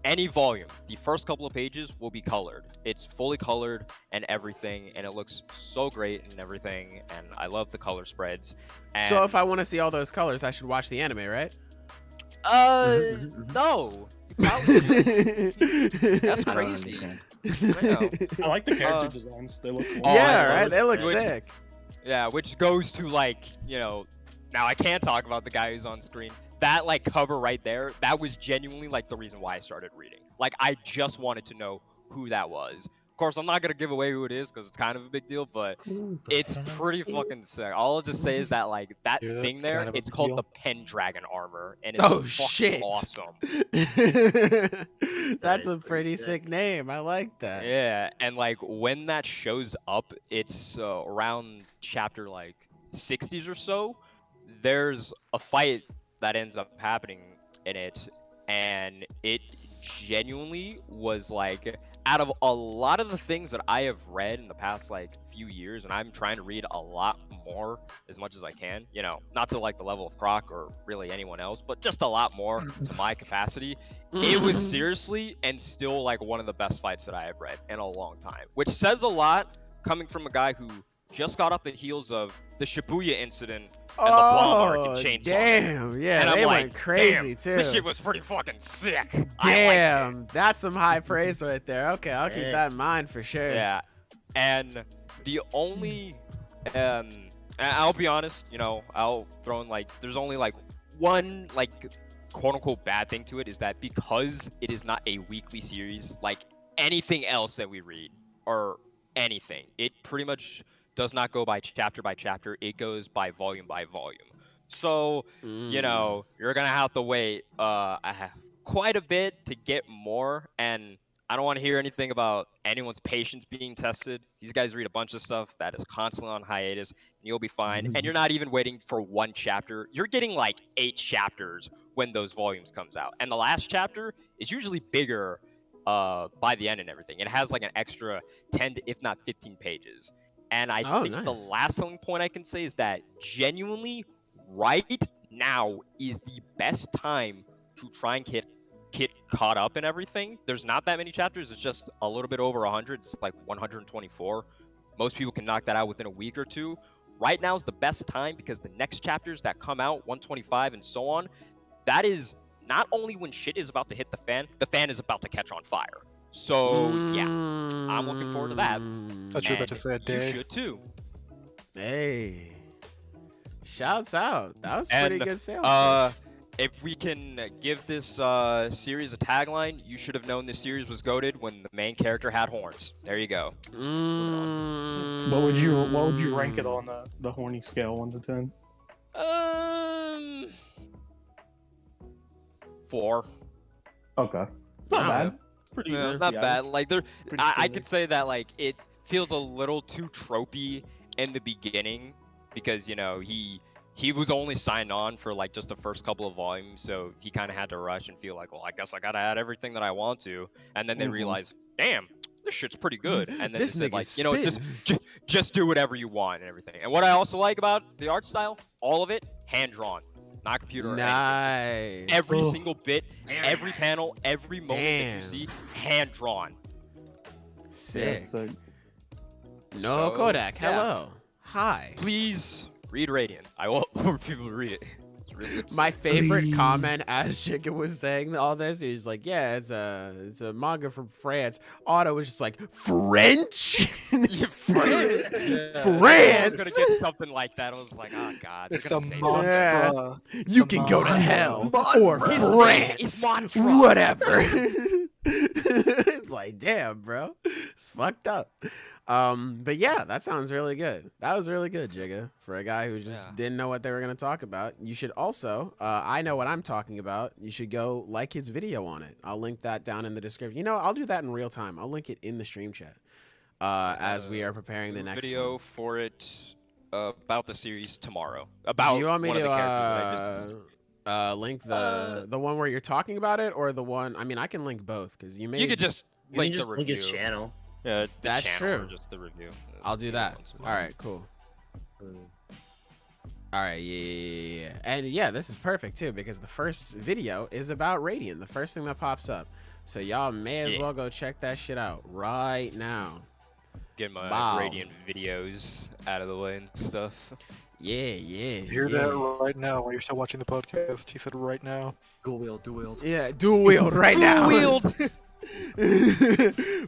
any volume, the first couple of pages will be colored. It's fully colored and everything, and it looks so great and everything, and I love the color spreads. And So if I want to see all those colors, I should watch the anime, right? no. You probably do. That's I don't crazy. understand. I know. I like the character designs. They look cool. Oh, Yeah, I right. love They look which- sick. Yeah, which goes to like, now I can't talk about the guy who's on screen. That like cover right there, that was genuinely like the reason why I started reading. Like, I just wanted to know who that was. Of course, I'm not gonna give away who it is because it's kind of a big deal, but it's pretty fucking sick. All I'll just say is that like that Yeah, thing there, kind of a it's big called deal. the Pendragon armor, and it's Oh, fucking shit. awesome. That's is a pretty pretty sick. sick name. I like that. Yeah, and like when that shows up, it's around chapter like 60s or so. There's a fight that ends up happening in it, and it genuinely was like, out of a lot of the things that I have read in the past like few years, and I'm trying to read a lot more as much as I can, not to like the level of Croc or really anyone else, but just a lot more to my capacity. It was seriously and still like one of the best fights that I have read in a long time, which says a lot coming from a guy who just got off the heels of the Shibuya incident and the bomb arc and Chainsaw Man. damn. Yeah, And they I'm went like, crazy damn, too. this shit was pretty fucking sick. I liked it. Damn, that's some high praise right there. Okay, I'll keep Yeah. that in mind for sure. Yeah, and the only, and I'll be honest, I'll throw in like, there's only like one like quote unquote bad thing to it, is that because it is not a weekly series like anything else that we read or anything, it pretty much does not go by chapter, it goes by volume. So, you're gonna have to wait quite a bit to get more, and I don't want to hear anything about anyone's patience being tested. These guys read a bunch of stuff that is constantly on hiatus, and you'll be fine. And you're not even waiting for one chapter. You're getting like 8 chapters when those volumes comes out. And the last chapter is usually bigger by the end and everything. It has like an extra 10 to, if not 15 pages. And I think the nice. last selling point I can say is that genuinely right now is the best time to try and get caught up in everything. There's not that many chapters. It's just a little bit over 100. It's like 124. Most people can knock that out within a week or two. Right now is the best time because the next chapters that come out, 125 and so on, that is not only when shit is about to hit the fan is about to catch on fire. So yeah, I'm looking forward to that. Thought you were about to And say a day. You should too. Hey, shouts out. That was And, pretty good sales. pitch. If we can give this series a tagline, you should have known this series was goated when the main character had horns. There you go. What would you rank it on the horny scale, 1 to 10? 4. Okay, not Wow. bad. Pretty Yeah, good. not bad. Like Pretty I standard. could say that like it feels a little too tropey in the beginning because he he was only signed on for like just the first couple of volumes, so he kind of had to rush and feel like, well, I guess I gotta add everything that I want to. And then they realized, damn, this shit's pretty good. And then This they said, like, nigga's you know, just do whatever you want and everything. And what I also like about the art style, all of it hand drawn, not computer. Or anything. Nice. Every single bit, Very every nice. panel, every moment that Damn. you see, hand drawn. Sick. So, No So, Kodak. yeah. Hello. Hi. Please read Radiant. I want more people to read it. It's really good My stuff. favorite comment as Jigga was saying all this, he was like, "Yeah, it's a manga from France." Otto was just like, "French, Yeah, France. I was France." gonna get something like that. I was like, oh god, they're It's gonna a say mantra. Yeah. You can go to hell or His name France, is Mantra. whatever. It's like, damn, bro, it's fucked up. But yeah, that sounds really good. That was really good, Jigga, for a guy who just Yeah. didn't know what they were gonna talk about. You should also, I know what I'm talking about. You should go like his video on it. I'll link that down in the description. You know, I'll do that in real time. I'll link it in the stream chat. As we are preparing the next video one. for it about the series tomorrow. About Do you want me one of the characters that I to just... link the one where you're talking about it, or the one? I mean, I can link both because you may. You could just You can link just the link review. his channel. Yeah, the That's channel or true. just the review. I'll do that. Ones. All right, cool. All right, yeah. And yeah, this is perfect too because the first video is about Radiant, the first thing that pops up. So y'all may as Yeah. well go check that shit out right now. Get my Wow. Radiant videos out of the way and stuff. Yeah, yeah. Hear yeah. that right now while you're still watching the podcast. He said right now. Dual wield. Yeah, dual wield right now. Wheeled.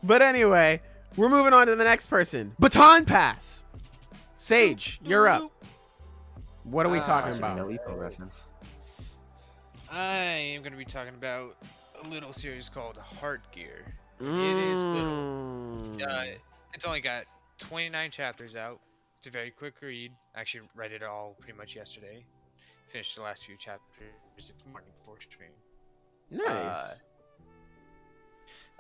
But anyway, we're moving on to the next person. Baton pass. Sage, you're up. What are we talking No about? Epo reference. I am going to be talking about a little series called Heart Gear. It is little. It's only got 29 chapters out. It's a very quick read. I actually read it all pretty much yesterday. Finished the last few chapters this morning before stream. Nice.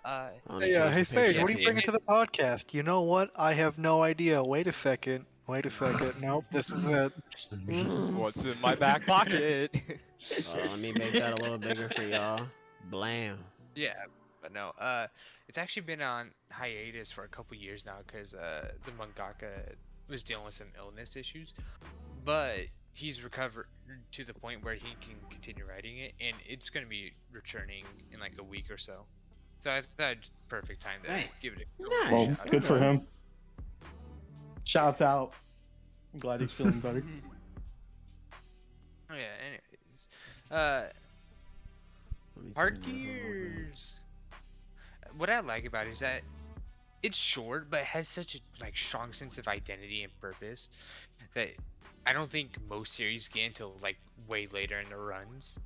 Hey, Sage, what are you bringing to the podcast? You know what? I have no idea. Wait a second. Nope, this is it. What's in my back pocket? Let me make that a little bigger for y'all. Blam. Yeah, but no. It's actually been on hiatus for a couple years now because the mangaka was dealing with some illness issues, but he's recovered to the point where he can continue writing it, and it's going to be returning in like a week or so. So I thought it's perfect time to Nice. give it a well, Nice. good for him. Shouts out. I'm glad he's feeling better. Oh yeah. Anyways, Let me Heart turn that over. Gears. What I like about it is that it's short, but it has such a strong sense of identity and purpose that I don't think most series get until like way later in the runs.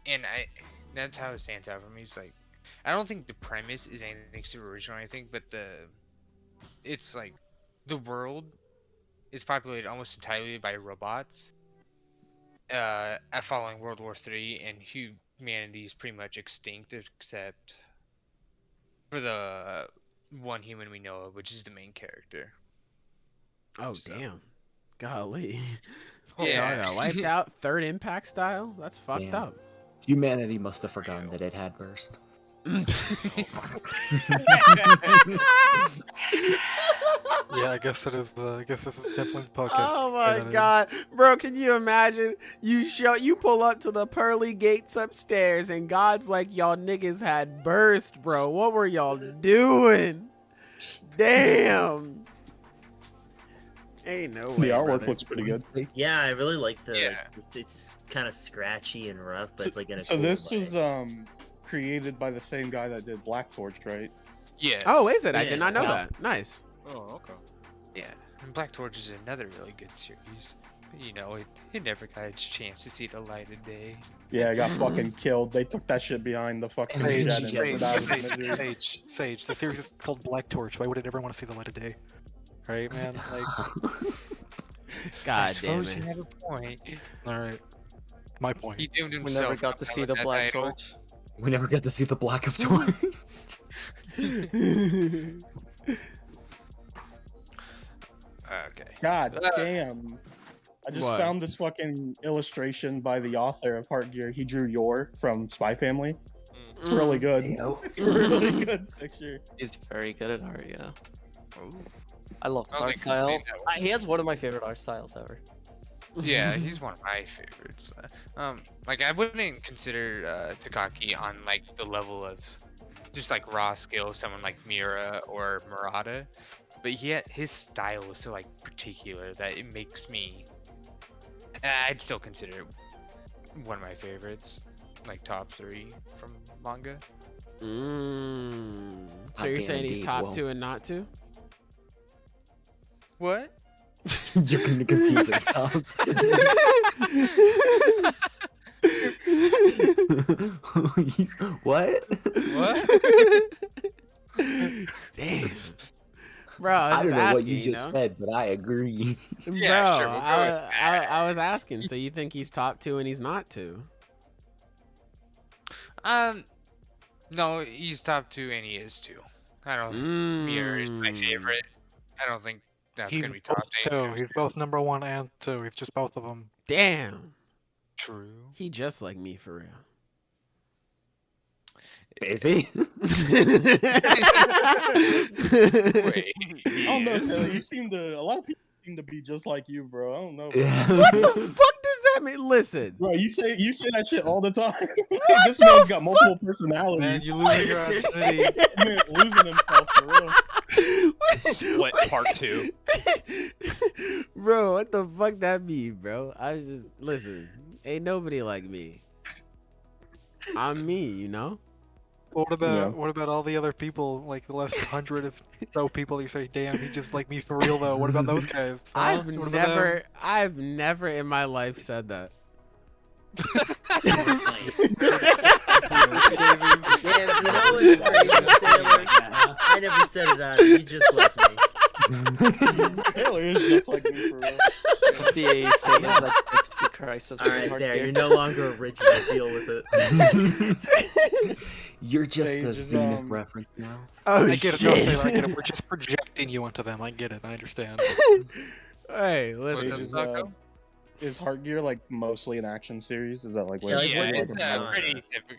And that's how it stands out for me. It's like I don't think the premise is anything super original or anything, but it's like the world is populated almost entirely by robots. Following World War III, and humanity is pretty much extinct except for the one human we know of, which is the main character. Oh, So- damn. Golly. Yeah. Y'all got wiped out third impact style? That's fucked Damn. up. Humanity must have forgotten that it had burst. Yeah, I guess it is. I guess this is definitely the podcast. Oh my god, bro! Can you imagine? You pull up to the pearly gates upstairs, and God's like, y'all niggas had burst, bro. What were y'all doing? Damn. Ain't no way. The artwork brother. looks pretty good. Yeah, I really like the. Yeah. Like, it's kind of scratchy and rough, but it's like in a So cool this way. was created by the same guy that did Black Torch, right? Yeah. Oh, is it? I Yeah, did not know yeah. that. Nice. Oh, okay. Yeah. And Black Torch is another really good series. But, you know, it never got its chance to see the light of day. Yeah, I got fucking killed. They took that shit behind the fucking Sage, shed and Sage, put it out of its misery. Sage. The series is called Black Torch. Why would it ever want to see the light of day? Right, man? Like, God I damn suppose you it. have a point. alright. My point. He doomed We himself. never got to see the Black title. Torch. We never get to see the Black of Torch. Okay. God damn. I just What? found this fucking illustration by the author of Heartgear. He drew Yor from Spy Family. It's really good. It's a really good picture. He's very good at art, yeah. Ooh. I love his I don't art think I've style. seen that one. He has one of my favorite art styles ever. Yeah, he's one of my favorites. Like I wouldn't consider Takaki on like the level of just like raw skill, someone like Mira or Murata, but his style is so like particular that it makes me. I'd still consider it one of my favorites, like top 3 from manga. So you're saying he's top Whoa. 2 and not 2? What? You're gonna confuse yourself. What? What? Damn. Bro, I I was don't just know asking, what you just know? said, but I agree. Yeah, Bro, sure, we'll go with I was asking, so you think he's top 2 and he's not 2? No, he's top 2 and he is 2. I don't. Mira is my favorite. I don't think that's He's gonna be top both 2. two. He's both number 1 and 2. He's just both of them. Damn. True. He just like me for real. Is he? Wait, I don't know, Sally. You seem to. A lot of people seem to be just like you, bro. I don't know. Bro. Yeah. What the fuck does that mean? Listen. Bro, you say that shit all the time. This man's got multiple personalities. Man, you losing your identity. This man's losing himself for real. Split part 2. Bro, what the fuck that mean, bro? I was just listen. Ain't nobody like me. I'm me, you know. What about Yeah. what about all the other people, like the last 100 of so people you say, damn, he's just like me for real though. What about those guys? Huh? What about I've never in my life said that. Damn, you know what's crazy, Sailor? I never said it on. You just like me. Taylor is just like me for real. The Seinen that fixed the crisis. All right, there. You're no longer original. Deal with it. You're just Sage a is, Zenith reference now. Oh I get it, no, shit. Taylor, I get it. We're just projecting you onto them. I get it. I understand. Hey, What's listen. up, Is, Tacco? Is Heartgear like mostly an action series? Is that like Yeah, like, Yeah, what's it's the genre? pretty typical.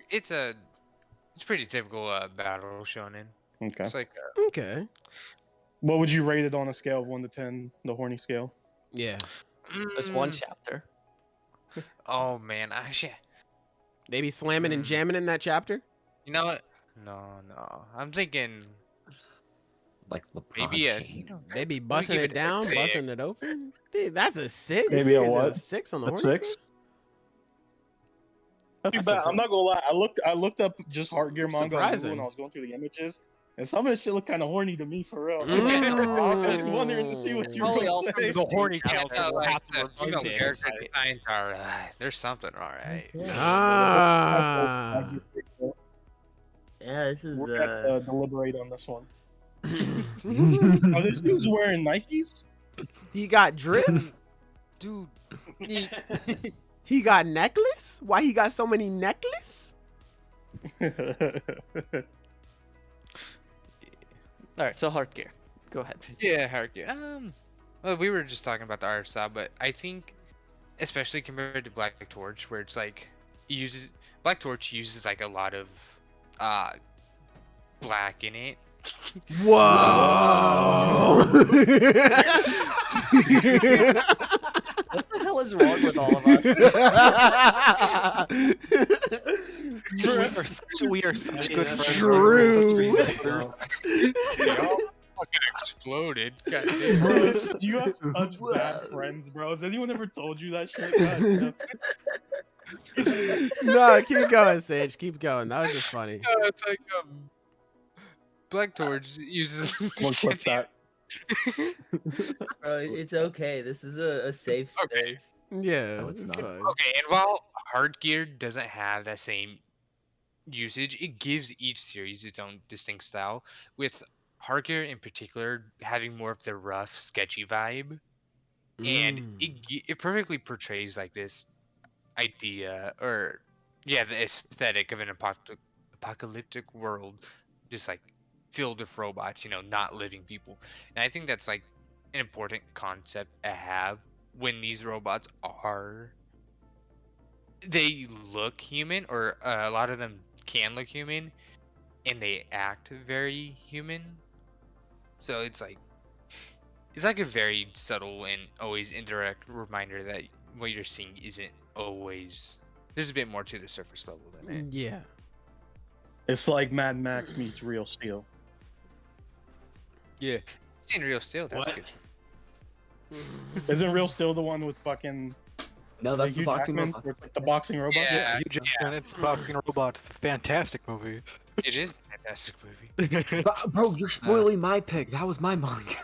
It's pretty typical battle shonen. Okay. It's like Okay. What would you rate it on a scale of 1 to 10? The horny scale. Yeah. There's one chapter. Oh man, They be slamming and jamming in that chapter? you know what? No. I'm thinking Like LeBron maybe a James. They be busting give it it a down, 6. busting it open. Dude, that's a 6. Maybe a Is it what? a 6 on the A horny 6? scale? That's That's bad. I'm not gonna lie. I looked up just Heartgear manga on Google Surprising. when I was going through the images, and some of this shit looked kind of horny to me for real. Mm. I was wondering to see what you were Probably gonna all say. The horny yeah, council will like have to the female review this. character designs are there's something alright. Ah. Yeah, this is We're gonna deliberate on this one. Oh, this dude's wearing Nikes. He got drip? Dude, He got necklace? Why he got so many necklace? Alright, so Heartgear. Go ahead. yeah, Haruki. Well, we were just talking about the art style, but I think, especially compared to Black Torch, where it's like Black Torch uses like a lot of black in it. Whoa! What the hell is wrong with all of us? We are such good friends. True. Fucking exploded. God Bro, you have such bad friends, bro. Has anyone ever told you that shit? God, No, keep going, Sage. Keep going. That was just funny. it's like Black Torch uses. We'll clip that. Bro, it's okay. This is a safe Okay. space. Yeah, No, it's it's not. fine. Okay, and while Heartgear doesn't have that same usage, it gives each series its own distinct style, with Heartgear in particular having more of the rough, sketchy vibe, and it perfectly portrays like this idea, or yeah, the aesthetic of an apocalyptic world, just like filled with robots, not living people. And I think that's like an important concept to have when these robots are, they look human, or a lot of them can look human, and they act very human. So it's like a very subtle and always indirect reminder that what you're seeing isn't always. There's a bit more to the surface level than it. Yeah. It's like Mad Max meets Real Steel. Yeah. Seen Real Steel, that's What? good. Isn't Real Steel the one with fucking No, is it that's the Hugh boxing Jackman? robot. Where it's like the boxing robot? Yeah. Hugh Jackman, it's Boxing Robots. Fantastic movie. It is a fantastic movie. Bro, you're spoiling my pick. That was my manga.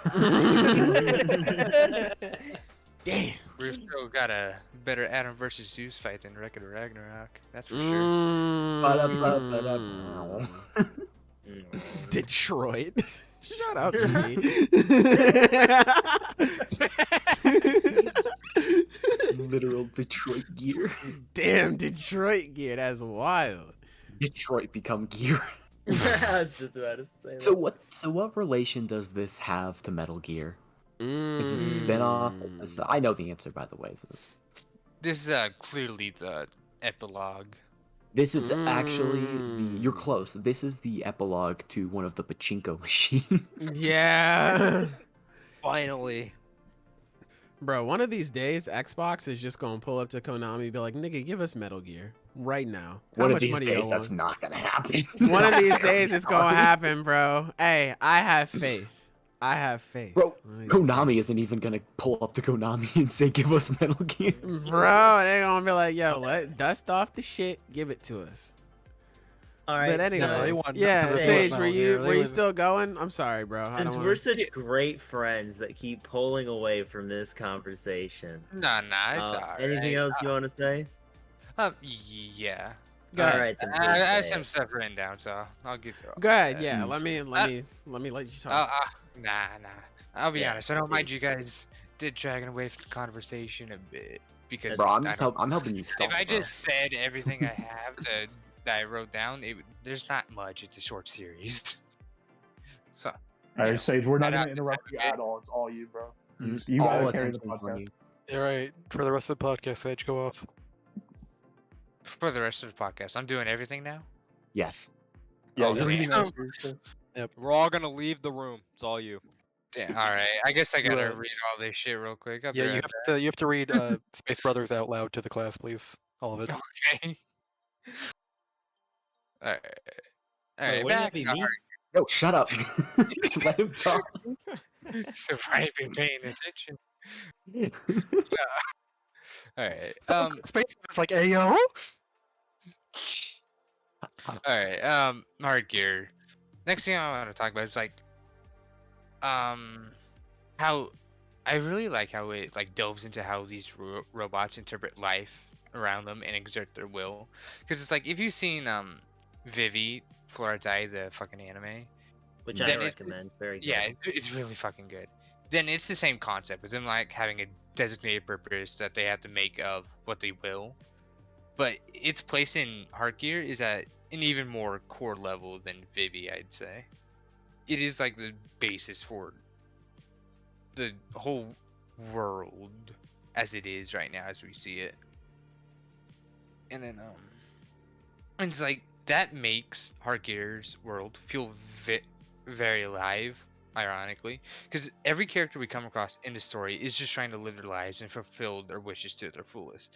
Damn. We've still got a better Adam versus Zeus fight than Record of Ragnarok. That's for sure. Mm. Detroit. Shout out to me. Literal Detroit gear. Damn, Detroit gear. That's wild. Detroit become gear. I was just about to say So that. what relation does this have to Metal Gear? Is this a spin-off? I know the answer, by the way. So. This is clearly the epilogue. This is actually the. You're close. This is the epilogue to one of the pachinko machines. Yeah. Finally. Bro, one of these days, Xbox is just gonna pull up to Konami and be like, nigga, give us Metal Gear right now. How One of much these money days, y'all that's want? not gonna happen. One of these days, it's gonna happen, bro. Hey, I have faith. I have faith. Bro, One of these Konami isn't even gonna pull up to Konami and say, "Give us Metal Gear." Bro, they gonna be like, yo, let dust off the shit, give it to us. All right. But anyway, they want yeah, nothing to do Sage, with were Metal you Gear. They were you would- still going? I'm sorry, bro. I Since don't we're wanna... such great friends that keep pulling away from this conversation, Nah, it's alright. anything else you want to say? Yeah. Go All ahead. right, then. I please have say some it. stuff written down, so I'll get to it. Go ahead, yeah. Mm. Let me let you talk. Nah. I'll be Yeah, honest. I don't mind please. you guys dragging away from the conversation a bit because Bro, I'm I just don't- I'm helping you stall. if I bro. just said everything I have that I wrote down, there's not much. It's a short series. So All right, Sage, we're not Shout out gonna to interrupt you Tacco. at all. It's all you, bro. Mm, You all gotta carry the attention's on podcast. you. All right, for the rest of the podcast, Sage, go off. for the rest of the podcast, I'm doing everything now. Yes. Yeah, Oh, you're reading damn. that. We're all gonna leave the room. It's all you. Yeah. All right. I guess I gotta Right. read all this shit real quick. I'll be Yeah, right you have to read Space Brothers out loud to the class, please. All of it. back. Okay. All right. All Wait, right. wouldn't Back. that be me? No, shut up. Let him talk. So I've been paying attention. All right. Space Brothers like, ayo. All right. Hard gear. Next thing I want to talk about is like, how I really like how it like delves into how these robots interpret life around them and exert their will. Because it's like if you've seen Vivi Floratai, the fucking anime. Which Then I it's- recommend. It's very good. Yeah, it's really fucking good. Then it's the same concept with them like having a designated purpose that they have to make of what they will. But its place in Heartgear is at an even more core level than Vivi, I'd say. It is like the basis for the whole world as it is right now, as we see it. And then and it's like that makes Heartgear's world feel very alive, ironically, because every character we come across in the story is just trying to live their lives and fulfill their wishes to their fullest,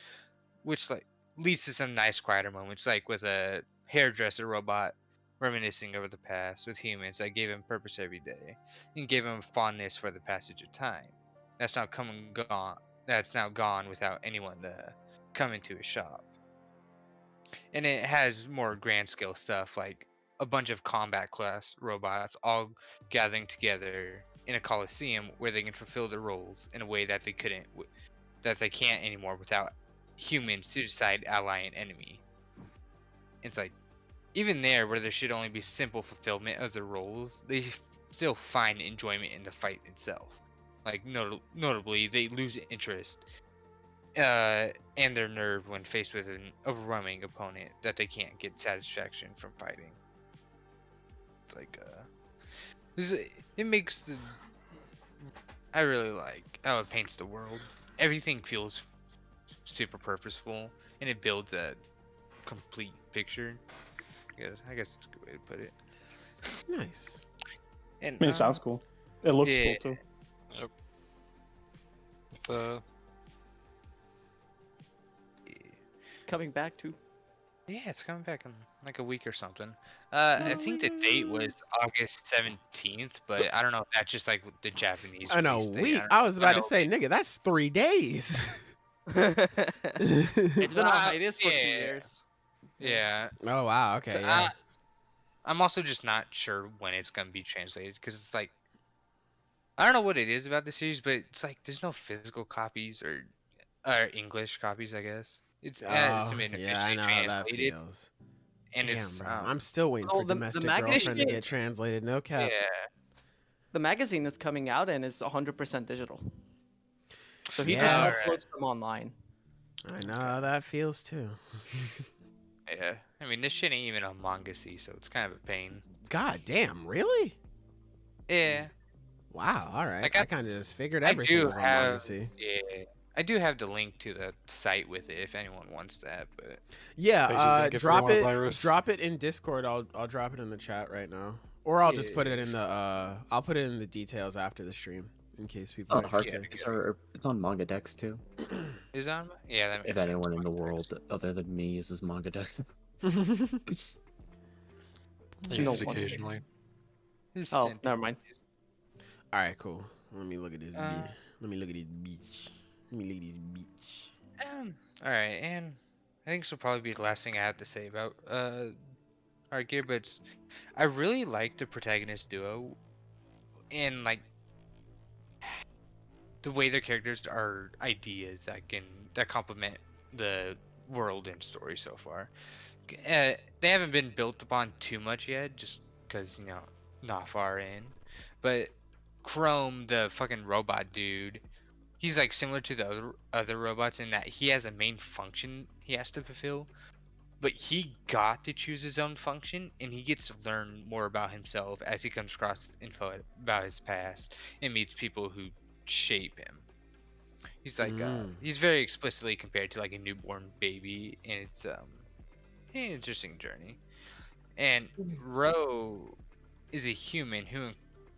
which like leads to some nice quieter moments, like with a hairdresser robot reminiscing over the past with humans that gave him purpose every day and gave him fondness for the passage of time. That's now come and gone. That's now gone without anyone to come into his shop. And it has more grand scale stuff like a bunch of combat class robots all gathering together in a coliseum where they can fulfill their roles in a way that they can't anymore without humans to decide ally and enemy. It's like even there where there should only be simple fulfillment of the roles, they still find enjoyment in the fight itself. Like notably, they lose interest and their nerve when faced with an overwhelming opponent that they can't get satisfaction from fighting. It's like it makes the I really like how it paints the world everything feels super purposeful, and it builds a complete picture. I guess that's a good way to put it. Nice. And I mean, it sounds cool. It looks yeah. cool too. Yep. It's Coming back to. Yeah, it's coming back in like a week or something. I think the date was August 17th, but I don't know if that's just like the Japanese. I know. release date. We. don't- I was about to know. say, nigga, that's 3 days. It's been on hiatus for 2 yeah. years. Yeah. Oh wow. Okay. So, Yeah. I'm also just not sure when it's gonna be translated because it's like I don't know what it is about the series, but it's like there's no physical copies or English copies, I guess. It's Oh, been yeah, I officially know how that translated, feels. and Damn, it's bro. I'm still waiting Oh, for the Domestic magazine- Girlfriend to get translated. No cap. yeah. The magazine that's coming out and is 100% digital. So he Yeah. just uploads them online. I know how that feels too. Yeah, I mean this shit ain't even on Manga C, so it's kind of a pain. God damn, really? Yeah, Wow. All right. Like, I- I kind of just figured I everything do was on Manga have. C. Yeah, I do have the link to the site with it if anyone wants that. But Yeah. Pages gonna get Drop it. coronavirus. Drop it in Discord. I'll drop it in the chat right now, or I'll just put it Yeah. in the. I'll put it in the details after the stream in case people. Not are hard. interested. It's on Manga Dex too. is that on? Yeah, that makes If sense. anyone in the world other than me uses Manga Dex. I use No it wonder. occasionally. It's Oh, sent- never mind. All right. Cool. Let me look at this. Uh, Let me look at this beach. Let me look at this beach. All right, and I think this will probably be the last thing I have to say about our gear, but I really like the protagonist duo, and like the way their characters are ideas that complement the world and story so far. They haven't been built upon too much yet, just because not far in, but Chrome, the fucking robot dude, he's like similar to the other robots in that he has a main function he has to fulfill, but he got to choose his own function, and he gets to learn more about himself as he comes across info about his past and meets people who shape him. He's like he's very explicitly compared to like a newborn baby, and it's an interesting journey. And Ro is a human who,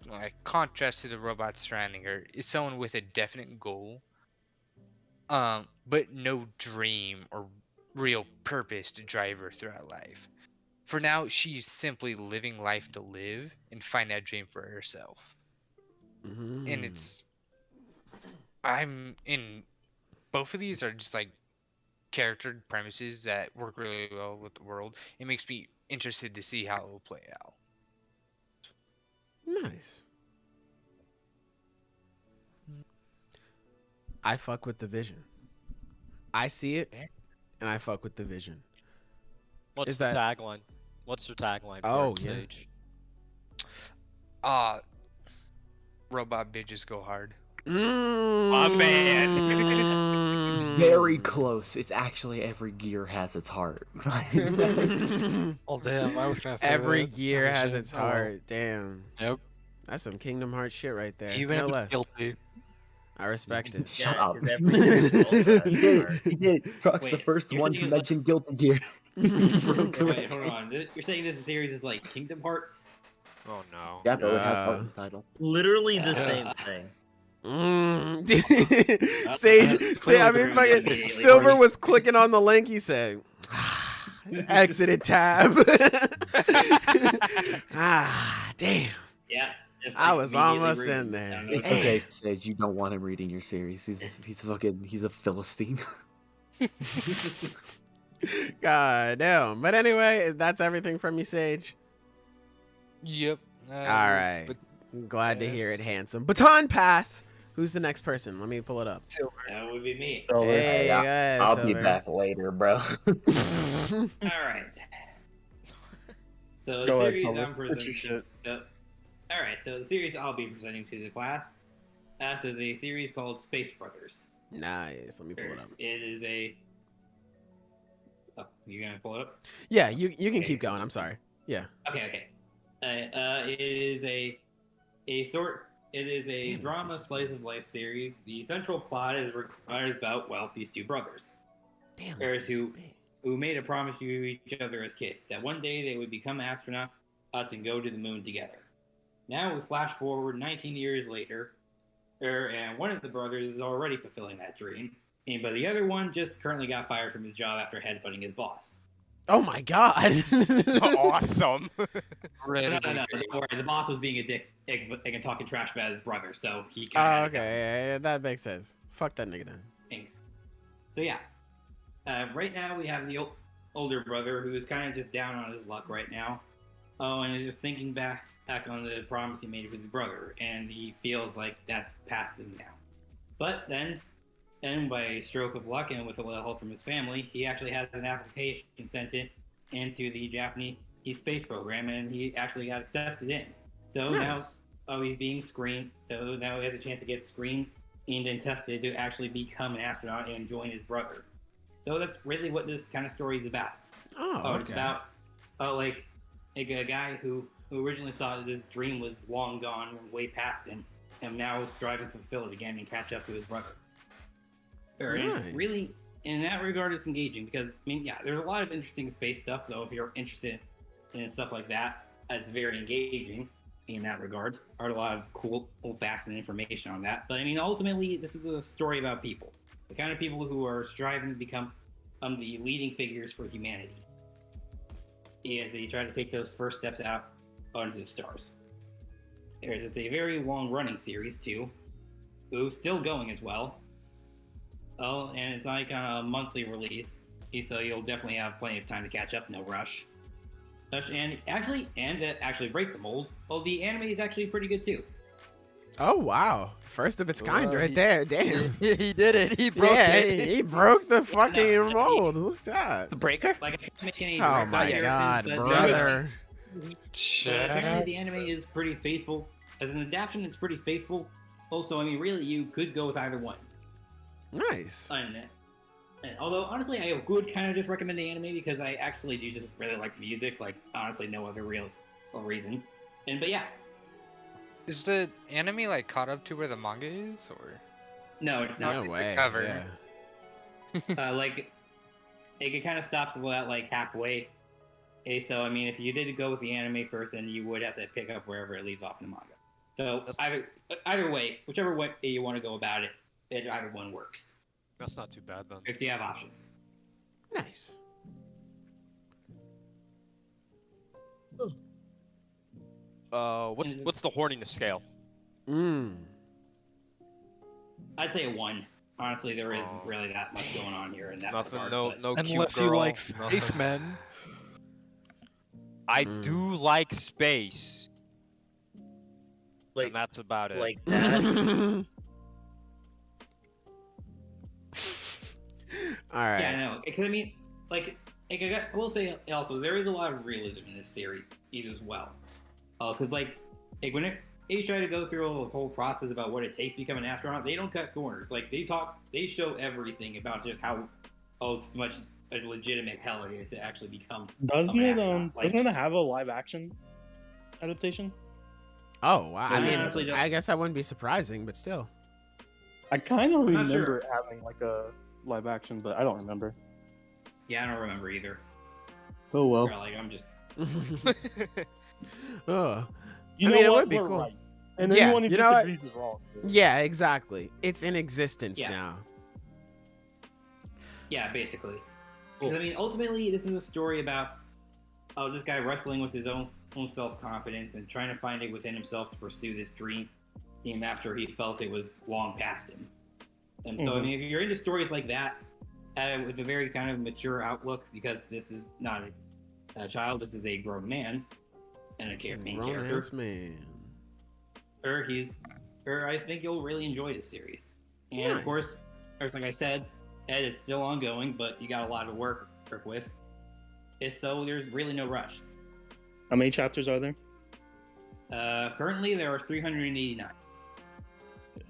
like, contrast to the robots surrounding her, is someone with a definite goal, but no dream or real purpose to drive her throughout life. For now, she's simply living life to live and find that dream for herself. And it's I'm in both of these are just like character premises that work really well with the world. It makes me interested to see how it will play out. Nice. I fuck with the vision. I see it, and I fuck with the vision. What's Is the that- tagline? What's your tagline? Oh, for it, yeah. Sage? Robot bitches go hard. My man. Very close. It's actually every gear has its heart. Oh damn! I was gonna say Every that. gear That's a has shame. its Oh, well. heart. Damn. Yep. That's some Kingdom Hearts shit right there. Even no if less. it's guilty. I respect it. Shut Yeah, up. 'cause every gear also has He its did. heart. He did. Croc's the Wait, first you're one saying to it's like- mention Guilty Gear. Wait, hold on. You're saying this series is like Kingdom Hearts? Oh no. Yeah, but it has heart in the title. Literally the Yeah. same thing. Sage, clearly I the mean, reason fucking immediately Silver already- was clicking on the link. He said, "Exited tab." Damn. Yeah. just, I like, was immediately almost reading. in there. I don't know It's what- okay, Sage. You don't want him reading your series. He's a Philistine. God damn. But anyway, that's everything from you, Sage. Yep. All right. But I'm glad to hear yes. it, handsome. Baton pass. Who's the next person? Let me pull it up. That would be me. Hey, I'll guys, be Silver. back later, bro. All right. So the Go ahead, series Silver. I'm Put your presenting. shit. All right. So the series I'll be presenting to the class is a series called Space Brothers. Nice. Let me pull it up. It is a. Oh, you gonna pull it up? Yeah, you can Okay, keep so going. I'm sorry. Yeah. Okay. It is a It is a drama slice of life series. The central plot is about, well, these two brothers. Damn. Brothers who made a promise to each other as kids that one day they would become astronauts and go to the moon together. Now we flash forward 19 years later, and one of the brothers is already fulfilling that dream, but the other one just currently got fired from his job after headbutting his boss. Oh my god. Awesome. No, don't worry. The boss was being a dick and talking trash about his brother, so he Oh, kind of okay. Yeah, that makes sense. Fuck that nigga then. Thanks. So yeah, right now we have the older brother who is kind of just down on his luck right now. Oh, and is just thinking back on the promise he made with his brother, and he feels like that's past him now. But then by a stroke of luck and with a little help from his family, he actually has an application sent into the Japanese space program, and he actually got accepted in. So now, he's being screened. So now he has a chance to get screened and tested to actually become an astronaut and join his brother. So that's really what this kind of story is about. It's about like a guy who originally thought that his dream was long gone and way past him, and now is striving to fulfill it again and catch up to his brother. And it's really, in that regard, it's engaging because, I mean, yeah, there's a lot of interesting space stuff, so if you're interested in stuff like that, it's very engaging in that regard. There's a lot of cool facts and information on that. But, I mean, ultimately, this is a story about people. The kind of people who are striving to become the leading figures for humanity as they try to take those first steps out onto the stars. It's a very long-running series, too. Who's still going as well. Oh, and it's like on a monthly release, so you'll definitely have plenty of time to catch up, no rush. And to actually break the mold, well, the anime is actually pretty good too. Oh wow, first of its kind right there. Damn. He did it. He broke it. He broke the fucking mold. Look at that. The breaker? Like, I can't make any Oh direct my comparisons, god, but brother. apparently the anime is pretty faithful. As an adaptation, it's pretty faithful. Also, I mean, really, you could go with either one. Nice. And although, honestly, I would kind of just recommend the anime because I actually do just really like the music. Like, honestly, no other real reason. But yeah. Is the anime like caught up to where the manga is, or? No, it's not. No way. Cover. Yeah. Like, it kind of stops about like halfway. So, I mean, if you did go with the anime first, then you would have to pick up wherever it leaves off in the manga. So, either way, whichever way you want to go about it, either one works. That's not too bad then. If you have options. Nice. What's the horniness scale? I'd say a 1. Honestly, there isn't really that much going on here in that Nothing. regard. No cute Unless girl. you like nothing. spacemen. I do like space. Like, and that's about it. like that. All right. Yeah, no. Because, I mean, like, I will say also, there is a lot of realism in this series as well. Because, like, when they try to go through a whole process about what it takes to become an astronaut, they don't cut corners. Like, they show everything about just how much a legitimate hell it is to actually become Doesn't an it astronaut. Like, doesn't it have a live action adaptation? Oh wow. I mean, honestly don't- I guess that wouldn't be surprising, but still. I kind of I'm not remember sure. it having like a live action, but I don't remember. Yeah, I don't remember either. Oh well. Like, I'm just... Oh. You I know mean, it what? would be We're cool. right. And Yeah, anyone who you know what? disagrees is wrong. Yeah, exactly. It's in existence Yeah. now. Yeah, basically. 'Cause, I mean, ultimately, this is a story about this guy wrestling with his own self-confidence and trying to find it within himself to pursue this dream, even after he felt it was long past him. And so, I mean, if you're into stories like that, with a very kind of mature outlook, because this is not a child, this is a grown man and a main character. Grown-ass man. I think you'll really enjoy this series. And of course, like I said, Ed, it's still ongoing, but you got a lot of work with. So there's really no rush. How many chapters are there? Currently, there are 389.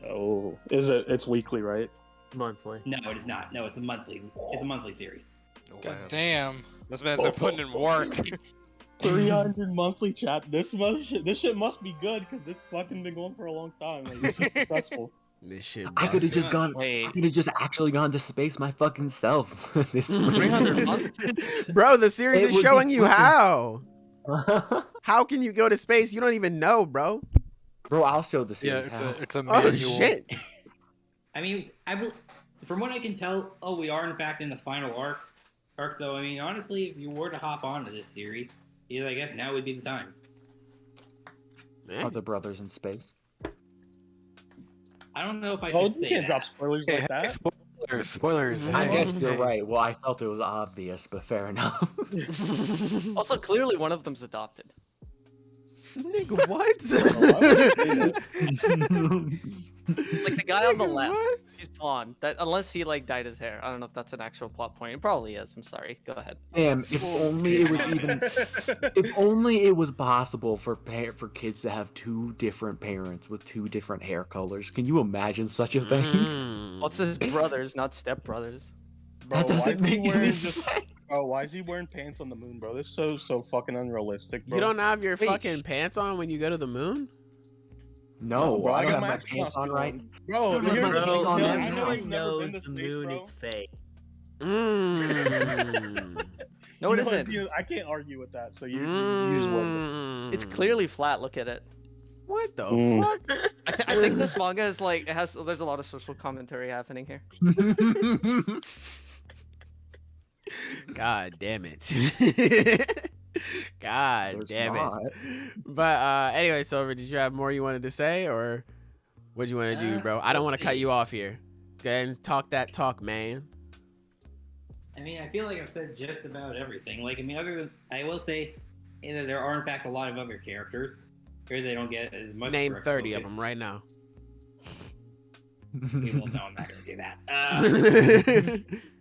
Oh, it's weekly, right? Monthly. No, it is not. No, it's a monthly. It's a monthly series. God damn. This man's been putting in work. 300 monthly chat. This shit must be good because it's fucking been going for a long time. Like, it's just successful. This shit. I could have just gone. Wait. I could have just actually gone to space my fucking self. This 300 months? Bro, the series It is would be showing you fucking- how. How can you go to space? You don't even know, bro. Bro, I'll show the Yeah, series. how. it's a manual. Oh shit. I mean, from what I can tell, we are in fact in the final arc. So I mean, honestly, if you were to hop onto this series, I guess now would be the time. Are the brothers in space? I don't know if I Oh, should you say can't drop that. spoilers like that. Spoilers. I Hey, guess you're hey. right. Well, I felt it was obvious, but fair enough. Also, clearly one of them's adopted. Nigga, what? Like the guy on the Nigga, left, what? he's blonde. That unless he like dyed his hair. I don't know if that's an actual plot point. It probably is. I'm sorry. Go ahead. Damn, if only it was even. If only it was possible for kids to have two different parents with two different hair colors. Can you imagine such a thing? Mm. What's his brothers, not step brothers? That Bro, why doesn't is he make wearing any just- sense. Oh, why is he wearing pants on the moon, bro? This is so fucking unrealistic, bro. You don't have your Wait. fucking pants on when you go to the moon? No, bro, I don't have got my astronaut pants on suit right. Bro, I don't have here's my the pants thing, on Dylan, right you know Everyone you've never been knows to the space, moon bro. is fake. Mm. No, it You know, isn't. see, I can't argue with that, so you use what. Mm. It's clearly flat. Look at it. What the Mm. fuck? I think this manga is like it has. There's a lot of social commentary happening here. God damn it. God There's damn not. it. But anyway, Silver, did you have more you wanted to say, or what do you want to do, bro? I don't want let's to cut see. you off here. Go ahead and talk that talk, man. I mean, I feel like I've said just about everything. Like, I mean, other than I will say that there are in fact a lot of other characters, or they don't get as much. Name direct 30 of focus. them right now. Well, no, I'm not gonna do that.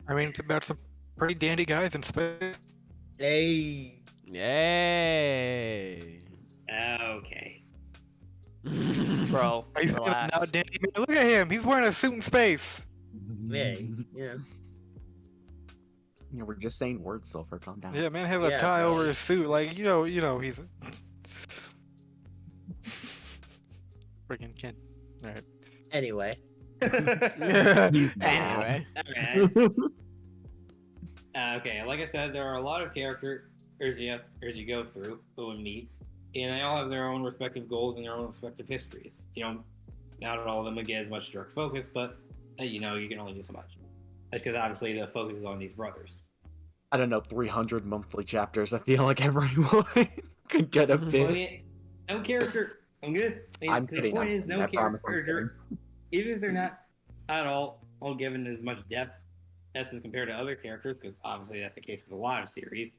I mean, it's about some pretty dandy guys in space. Hey. Yay. Okay. Bro, Are you relax. now dandy? Man, look at him. He's wearing a suit in space. Yeah. Yeah, we're just saying words, Silver. Calm down. Yeah, man has a Yeah, tie bro. over his suit. Like he's freaking kid. All right. Anyway. Anyway. Alright. Okay, like I said, there are a lot of characters you go through and meet, and they all have their own respective goals and their own respective histories. You know, not all of them would get as much direct focus, but you know, you can only do so much. That's because obviously the focus is on these brothers. I don't know, 300 monthly chapters. I feel like everyone could get a Well, I bit. mean, no character. I'm The kidding. point is, no I promise I'm character, even if they're not at all given as much depth as compared to other characters, because obviously that's the case with a lot of series.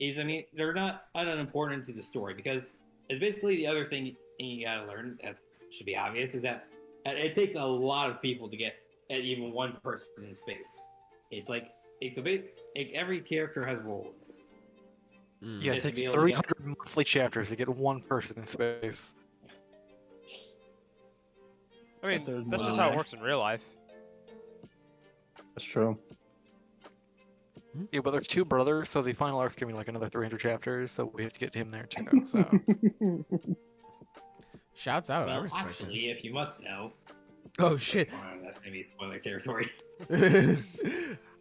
I mean, they're not unimportant to the story, because it's basically the other thing you gotta learn that should be obvious is that it takes a lot of people to get at even one person in space. It's like every character has a role in this. Yeah, it Just to takes be able to get- 300 monthly chapters to get one person in space. I mean, There's that's just more. how it works in real life. That's true. Yeah, but there's two brothers, so the final arc's gonna be like another 300 chapters, so we have to get him there too. So Shouts out. I Well, respect actually, if you must know, it. Oh, shit. that's gonna be spoiler territory.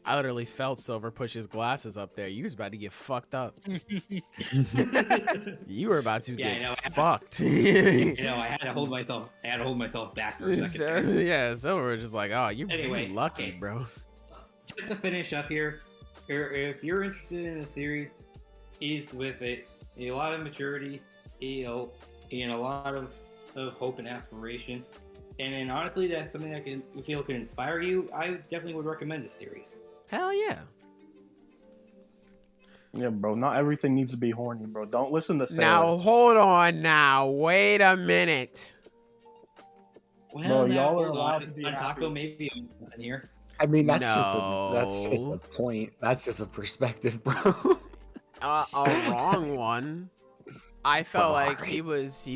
I literally felt Silver push his glasses up there. You was about to get fucked up. You were about to Yeah, I get know. fucked. You know, I had to hold myself back for a second. there. Yeah, Silver was just like, oh, you're Anyway, lucky, okay. bro. Just to finish up here, if you're interested in a series, with a lot of maturity, and a lot of hope and aspiration, and then honestly, that's something that you feel can inspire you, I definitely would recommend this series. Hell yeah. Yeah, bro. Not everything needs to be horny, bro. Don't listen to Now, Sarah. hold on now. Wait a minute. Well, Bro, now, y'all are hold allowed on, to be on happy. Taco, maybe in here. I mean, that's No. just a point. That's just a perspective, bro. A wrong one. I felt like Sorry. he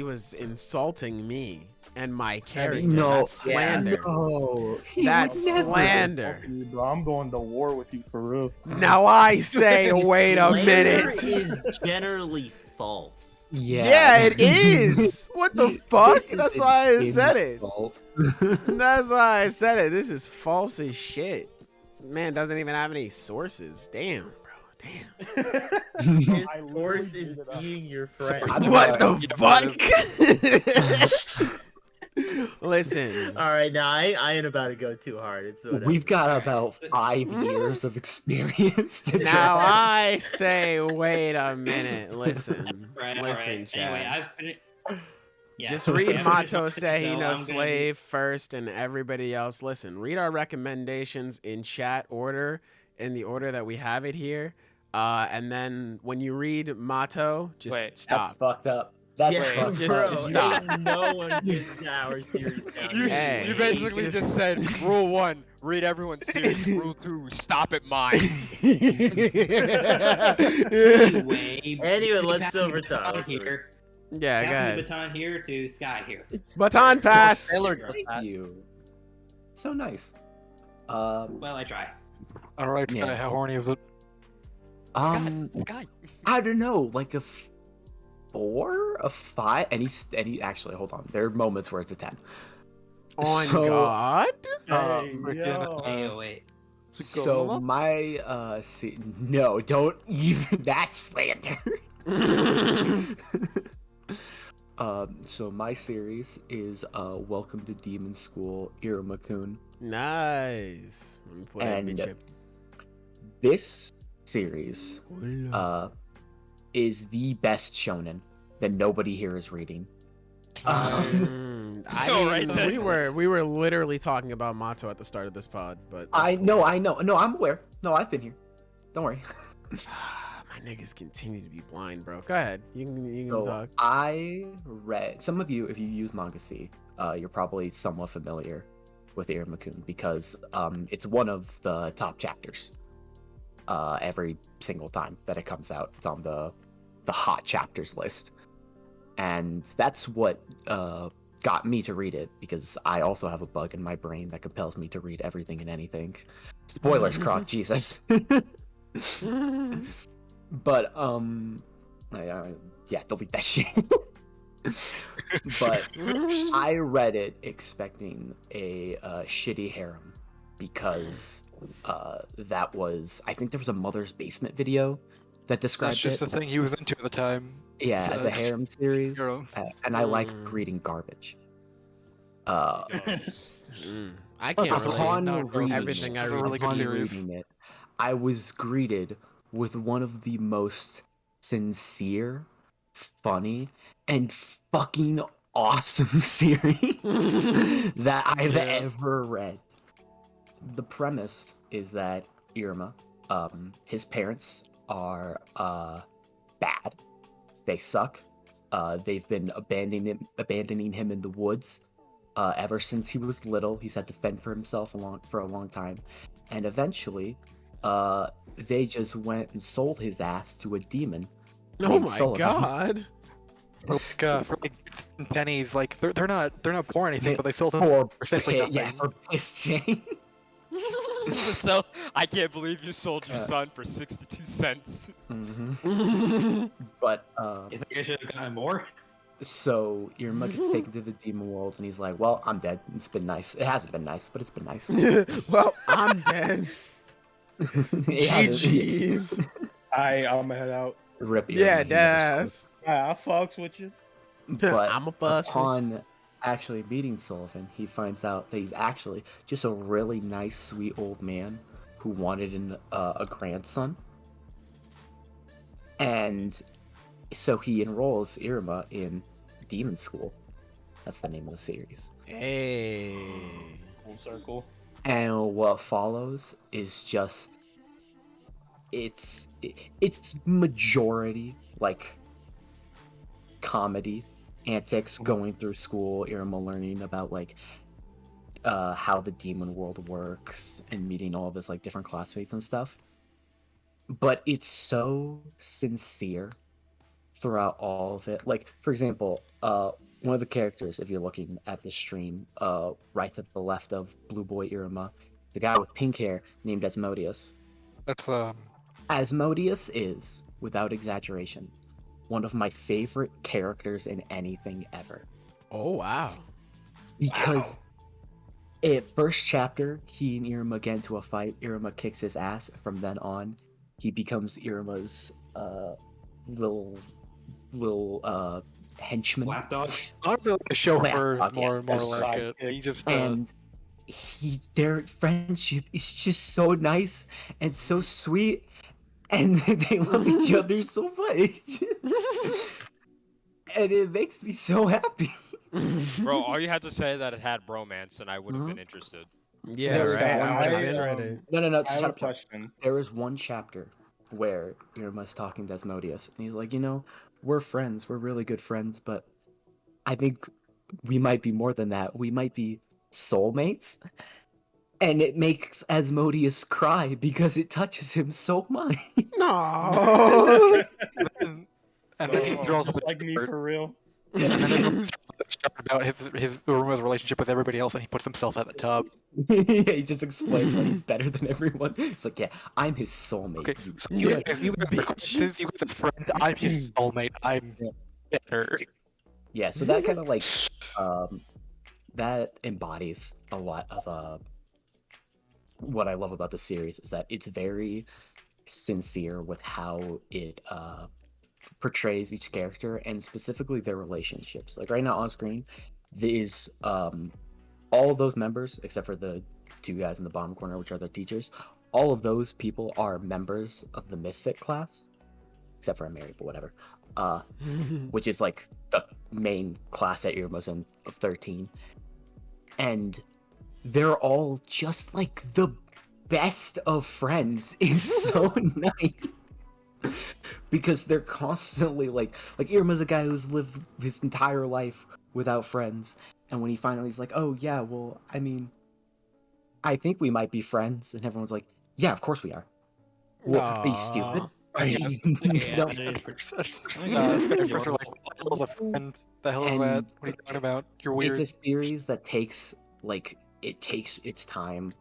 was insulting me, and my character. No, That's slander. No, he That's would never. slander. Fuck you, bro. I'm going to war with you for real. Now I say, wait a Slander minute. is generally false. Yeah, it is. What the fuck? This is That's why I an said it. insult. That's why I said it. This is false as shit. Man doesn't even have any sources. Damn, bro. Damn. His I source literally is made it up. being your friend. What Yeah, the fuck? Listen. All right, now I ain't about to go too hard. It's whatever. We've got about 5 years of experience to Now try. I say, wait a minute. Listen. Right, Listen, alright. Chad. Anyway, I've finished. Yeah, Just read yeah, Mato so Seihei I'm no gonna Slave first and everybody else. Listen, read our recommendations in chat order, in the order that we have it here. And then when you read Mato, just Wait, That's stop. fucked up. That's Yeah, fucked just- up. just stop. No one gets our series down. You, Hey, you basically just- just said rule 1, read everyone's series. Rule 2, stop at mine. Anyway, let's pass silver the baton thumb. here. Yeah, go Passing the ahead. baton here to Sky here. Baton pass. Thank you. So nice. Well, I try. All right, Sky, Yeah. how horny is it? Sky. I don't know, like a 4, a 5. Any. Actually, hold on. There are moments where it's a 10. On So- God. Hey, freaking, yo. Hey, wait. So my no, don't even. That's slander. So my series is Welcome to Demon School, Iruma-kun. Nice. Let me put that And bitch up. this series is the best shonen that nobody here is reading. I No, mean, right then. we were literally talking about Mato at the start of this pod, but I know. No, I'm aware. No, I've been here. Don't worry. my niggas continue to be blind, bro. Go ahead. You can So talk. I read some of you. If you use Manga C, you're probably somewhat familiar with Iruma-kun because it's one of the top chapters. Every single time that it comes out, it's on the hot chapters list, and that's what got me to read it because I also have a bug in my brain that compels me to read everything and anything. Spoilers, Croc, Jesus. But yeah, delete that shit. But I read it expecting a shitty harem because that was, I think there was a Mother's Basement video that described That's just it. the thing he was into at the time. Yeah, So as a that's- harem series, Hero. and I like reading garbage. I can't Upon relate. reading Everything it, I read really is good upon series. reading it, I was greeted with one of the most sincere, funny, and fucking awesome series that I've ever read. The premise is that Iruma, his parents are bad. They suck. They've been abandoning him in the woods ever since he was little. He's had to fend for himself for a long time, and eventually, they just went and sold his ass to a demon. Oh named my Sullivan. god. Like, for like pennies, like they're not poor or anything, They- but they sold him For for essentially yeah, nothing. for piss change. So I can't believe you sold your Uh, son for 62 cents. But You think I should have gotten more? so Iruma gets taken to the demon world, and he's like, "Well, I'm dead. It's been nice. It hasn't been nice, but it's been nice." Well, I'm dead. It hasn't- GG's. I'm gonna head out. Rip Iruma, Yeah, he never das. I fucks with you. But I'm a fuss. upon actually meeting Sullivan, he finds out that he's actually just a really nice, sweet old man who wanted a grandson. And so he enrolls Iruma in Demon School. That's the name of the series. Hey. Full circle. And what follows is just it's majority like comedy antics going through school, Iruma learning about like how the demon world works and meeting all of his like different classmates and stuff. But it's so sincere throughout all of it. Like, for example, one of the characters, if you're looking at the stream, right to the left of Blue Boy Iruma, the guy with pink hair named Asmodeus. That's Asmodeus is, without exaggeration, one of my favorite characters in anything ever. Oh wow. Because first chapter, he and Iruma get into a fight. Iruma kicks his ass. From then on, he becomes Iruma's little henchman. Lapdog. honestly like a chauffeur, Lapdog, more yeah. more A like it. sidekick. He just And their friendship is just so nice and so sweet, and they love each other so much. And it makes me so happy. Bro, all you had to say that it had bromance, and I would have Mhm. been interested. Yeah, There's right. that I one would have chapter. been ready. No. I have a question. There was one chapter where Iruma's talking to Asmodeus, and he's like, we're friends, we're really good friends, but I think we might be more than that. We might be soulmates. And it makes Asmodeus cry because it touches him so much. No. and then he draws Just up a like me chart. for real. Yeah, and then he about his Uruma's relationship with everybody else, and he puts himself at the top. Yeah, he just explains why he's better than everyone. It's like, yeah, I'm his soulmate. Okay, you so Yeah, you guys are acquaintances, you guys are friends. I'm his soulmate. I'm better. Yeah, so that kind of like that embodies a lot of what I love about the series is that it's very sincere with how it portrays each character and specifically their relationships. Like right now on screen, there's all of those members except for the two guys in the bottom corner, which are their teachers. All of those people are members of the Misfit class, except for Mary, but whatever. Which is like the main class at Iruma's in of 13. And they're all just like the best of friends. It's so nice. Because they're constantly like Iruma's a guy who's lived his entire life without friends. And when he finally's like, oh yeah, well, I mean, I think we might be friends. And everyone's like, yeah, of course we are. Well, are you stupid? Are you... No. For like, what the hell's a friend? The hell is that? What are you talking about? You're weird. It's a series that takes its time,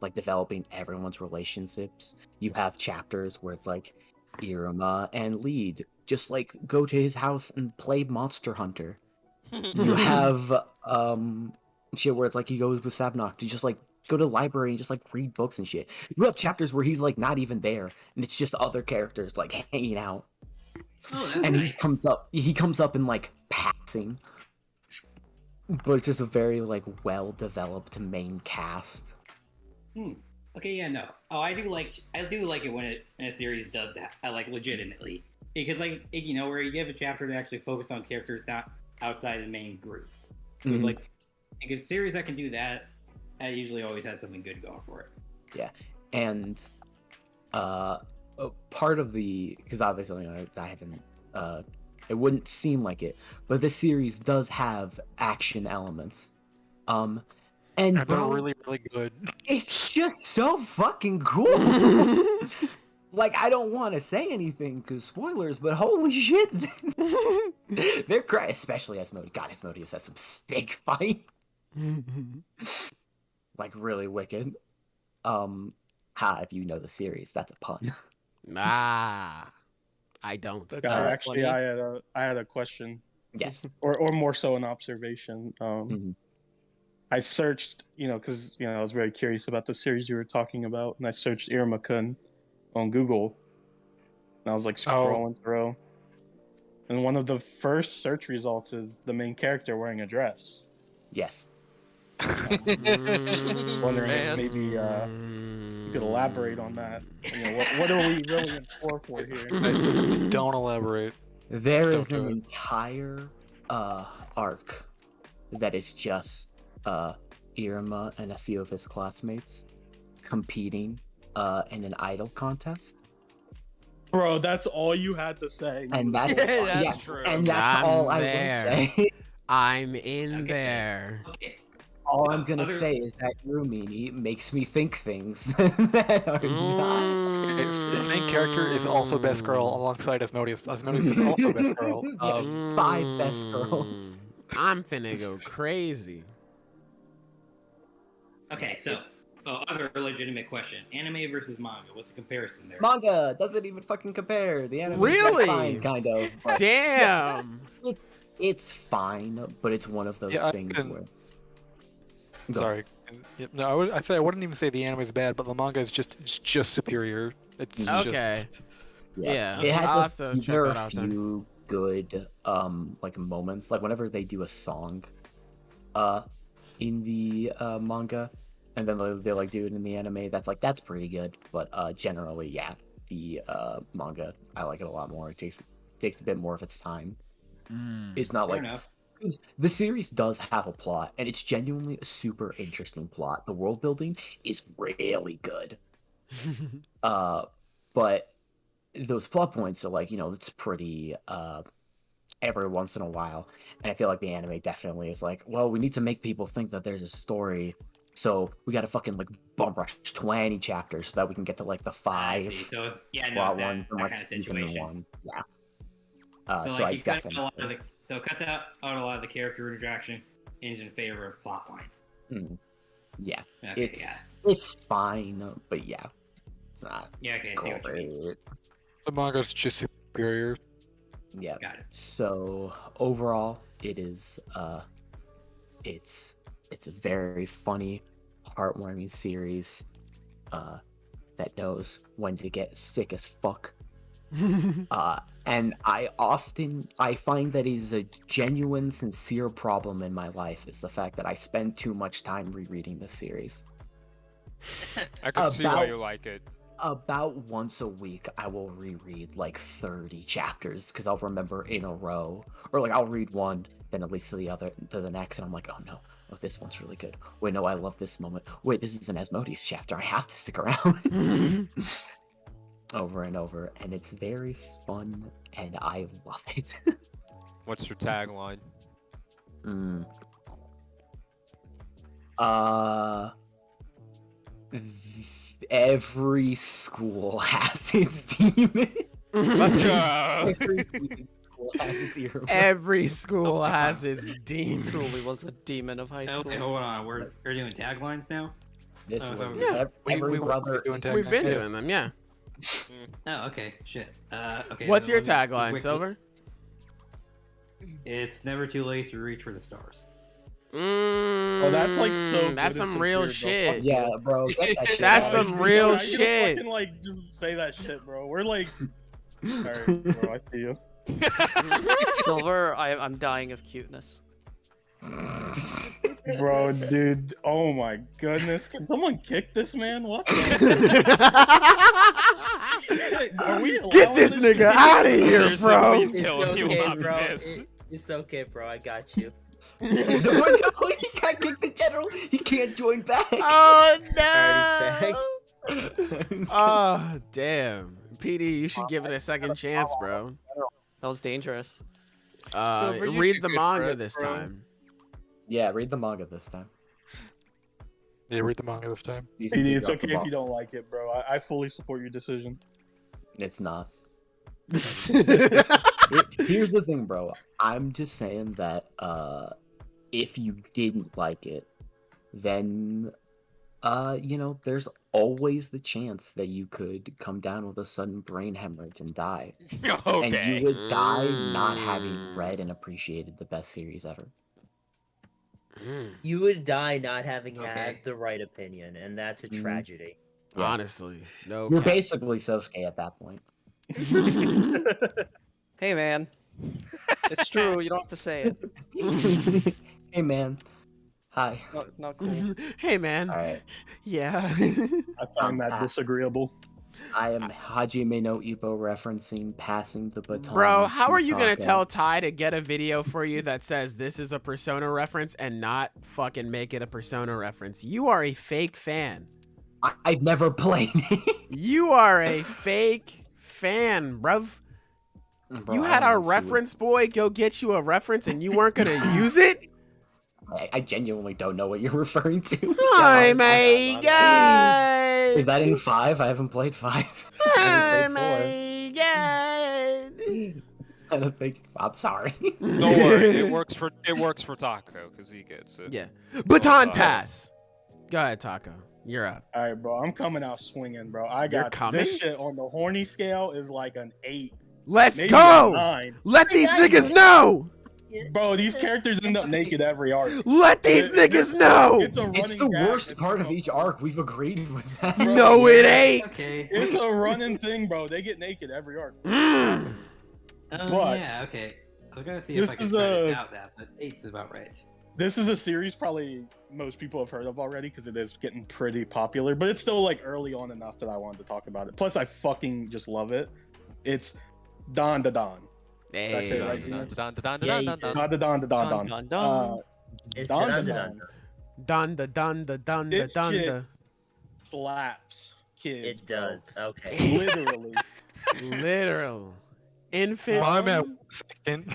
like developing everyone's relationships. You have chapters where it's like Iruma and Lead just like go to his house and play Monster Hunter. You have shit where it's like he goes with Sabnok to just like go to the library and just like read books and shit. You have chapters where he's like not even there and it's just other characters like hanging out. Oh, that's And nice. he comes up in like passing. But it's just a very like well developed main cast. Okay, yeah, no. Oh, I do like it when a series does that. I like legitimately because like where you give a chapter to actually focus on characters not outside the main group. Mhm. Like a series that can do that, it usually always has something good going for it. Yeah, and part of the because obviously I haven't it wouldn't seem like it, but this series does have action elements. And they're bro, really, really good. it's just so fucking cool. Like I don't want to say anything because spoilers, but holy shit, they're great, especially Asmodeus. God, Asmodeus has some sick fight. Like really wicked. If you know the series, that's a pun. Ah, I don't. That's Actually, funny. I had a question, Yes. or more so an observation. I searched, because I was very curious about the series you were talking about, and I searched Iruma-kun on Google, and I was like scrolling through, and one of the first search results is the main character wearing a dress. Yes. Wondering if maybe you could elaborate on that. What are we really in for here? Don't elaborate. There Don't is do an it. entire arc that is just Iruma and a few of his classmates competing in an idol contest. Bro, that's all you had to say. And that's That's true. And that's I'm all there. I will say. I'm in there. Okay. All I'm gonna Other- say is that Irumini makes me think things that are not. Okay, so the main character is also best girl alongside Asmodeus. Asmodeus is also best girl. Five best girls. I'm finna go crazy. Okay, so other legitimate question: anime versus manga. What's the comparison there? Manga doesn't even fucking compare. The anime Really? is fine, kind of. But Damn. it's fine, but it's one of those Yeah, things where. Go. Sorry. No, I wouldn't even say the anime is bad, but the manga is just superior. It's Okay. Just, Yeah. It has I'll have to check there are that a out then. few good like moments, like whenever they do a song in the manga, and then they like do it in the anime. That's pretty good. But generally, yeah, the manga I like it a lot more. It takes a bit more of its time. It's not Fair like enough. because the series does have a plot, and it's genuinely a super interesting plot. The world building is really good. But those plot points are like, it's pretty every once in a while. And I feel like the anime definitely is like, well, we need to make people think that there's a story. So we gotta fucking like bump rush 20 chapters so that we can get to like the I 5 see. So yeah, no, plot it's that, ones and that like kind of season situation. 1. Yeah. So So like I you cut out a definitely. lot of the so it cuts out a lot of the character interaction and is in favor of plotline. Yeah. Okay, It's fine, but yeah. It's not yeah, okay, I see what you mean. great. the manga is just superior. Yeah. Got it. So overall, it is it's a very funny, heartwarming series that knows when to get sick as fuck. And I find that is a genuine, sincere problem in my life is the fact that I spend too much time rereading this series. I can see why About- you like it. About once a week, I will reread like 30 chapters because I'll remember in a row, or like I'll read one, then at least to the next, and I'm like, oh no, this one's really good. Wait, no, I love this moment. Wait, this is an Asmodeus chapter. I have to stick around. Over and over, and it's very fun, and I love it. What's your tagline? Every school has its demon. Let's go. Every school has its Every school has its hero. demon. Truly was a demon of high school. Okay, hold on. We're doing taglines now. This Oh, was yeah. every brother. doing We've been taglines. doing them, yeah. Oh, okay. Shit. Okay. What's your let me tagline, quickly- Silver? It's never too late to reach for the stars. Oh, that's like so. Good That's and some real sincere, bro. shit. Yeah, bro. Get that shit That's out. some real I shit. Fucking, like, just say that shit, bro. We're like, alright, bro. I see you. Silver, I'm dying of cuteness. Bro, dude. Oh my goodness. Can someone kick this man? What? Are we Get allowing this nigga shit? out of here, Seriously, bro. please It's kill him. He will okay, not bro. miss. It's okay, bro. I got you. No, he can't kick the general. He can't join back. Oh Alright, no! Oh damn, PD, you should give it a second chance, bro. That was dangerous. Silver, you Read do the good, manga bro. this time. Yeah, read the manga this time. Yeah, read the manga this time. Season PD, two it's dropped the okay if ball. you don't like it, bro. I fully support your decision. It's not. Here's the thing, bro. I'm just saying that if you didn't like it, then there's always the chance that you could come down with a sudden brain hemorrhage and die. And Okay. you would die not having read and appreciated the best series ever. You would die not having Okay. had the right opinion, and that's a tragedy. Yeah. Honestly, no. You're cap. basically Sosuke at that point. Hey man, it's true. You don't have to say it. Hey man. Hi. Not cool. Hey man. Alright. Yeah. I find that disagreeable. I am Hajime no Ippo referencing passing the baton. Bro, how to are you gonna Tacco. tell Ty to get a video for you that says this is a Persona reference and not fucking make it a Persona reference? You are a fake fan. I've never played it. You are a fake fan, bruv. Bro, You I had don't our wanna see what- reference boy go get you a reference and you weren't gonna use it? I genuinely don't know what you're referring to. Oh my god! Is that in 5? I haven't played 5. I Oh haven't played my god! 4. kind of thing. I'm sorry. Don't worry, it works for Tacco because he gets it. Yeah. Baton pass. Go ahead, Tacco. You're up. All right, bro. I'm coming out swinging, bro. I You're got coming? this shit on the horny scale is like an 8. Let's maybe go. a 9. Let these niggas know. Bro, these characters end up naked every arc. Let these niggas know. It's a running It's the gag. worst part of each arc. We've agreed with that. Bro, No, it ain't. Okay. It's a running thing, bro. They get naked every arc. Mm. But yeah, okay. I was gonna see if this I could is try to a- doubt that, but 8's about right. This is a series probably most people have heard of already because it is getting pretty popular, but it's still like early on enough that I wanted to talk about it. Plus, I fucking just love it. It's Dandadan. Did I say it right, Zenith? Yeah, you did. Dandadan. It's Dandadan. Dunda dunda dunda This shit dunda. slaps kids. It does. Okay. Bro. Literally. Literal. Infant. I'm at second.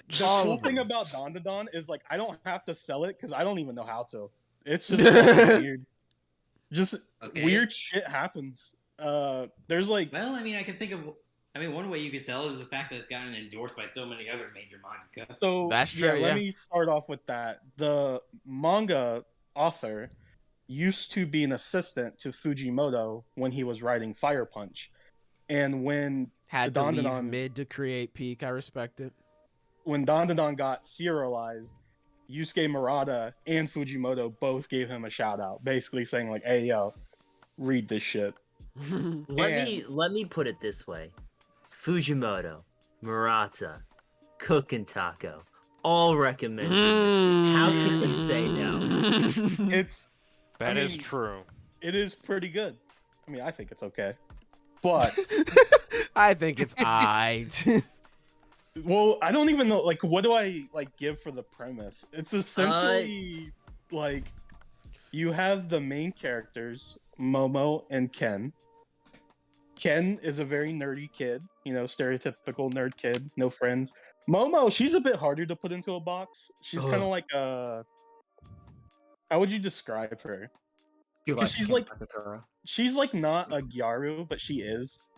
The All cool of thing them. about Dandadan is like I don't have to sell it because I don't even know how to. It's just fucking weird. Just Okay. weird shit happens. There's like Well, I mean, I can think of. I mean, one way you could sell it is the fact that it's gotten endorsed by so many other major manga. so That's true, yeah. Let me start off with that. The manga author used to be an assistant to Fujimoto when he was writing Fire Punch, and when Had the to leave Dandadan- mid to create peak. I respect it. when Dandadan got serialized, Yusuke Murata and Fujimoto both gave him a shout out, basically saying like, "Hey yo, read this shit." Let me put it this way: Fujimoto, Murata, Cook, and Tacco all recommend this. How can you say no? It's That is mean, true. it is pretty good. I mean, I think it's okay, but I think it's alright. well, I don't even know. Like, what do I like give for the premise? It's essentially like you have the main characters, Momo and Ken. Ken is a very nerdy kid, you know, stereotypical nerd kid, no friends. Momo, she's a bit harder to put into a box. She's kind of like a. How would you describe her? You 'Cause she's like- Sakura. She's like not a Gyaru, but she is.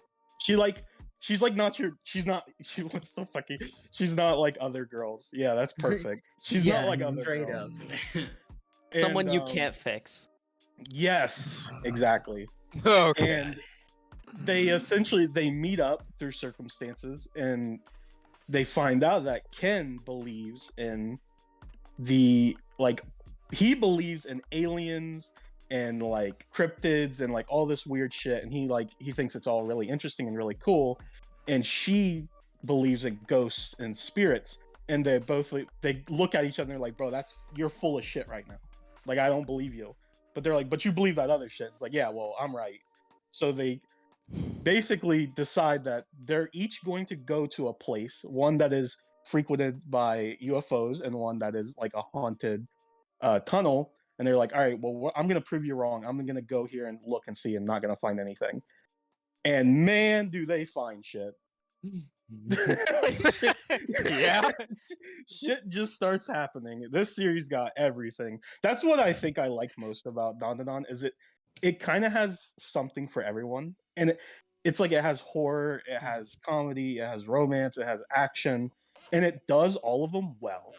She's like not your. She's not. She what's the fucking. She's not like other girls. Yeah, that's perfect. She's not like other straight girls. up. Someone And, you can't fix. Yes, exactly. Okay. And they essentially they meet up through circumstances, and they find out that Ken believes in the like he believes in aliens and like cryptids and like all this weird shit, and he thinks it's all really interesting and really cool, and she believes in ghosts and spirits, and they look at each other and they're like, bro, you're full of shit right now, like I don't believe you, but they're like, but you believe that other shit. It's like, yeah, well, I'm right. So they basically decide that they're each going to go to a place, one that is frequented by UFOs and one that is like a haunted tunnel. And they're like, all right, well, I'm going to prove you wrong. I'm going to go here and look and see and not going to find anything. And man, do they find shit. Yeah. Shit just starts happening. This series got everything. That's what I think I like most about Dandadan is it kind of has something for everyone. And it's like it has horror, it has comedy, it has romance, it has action, and it does all of them well.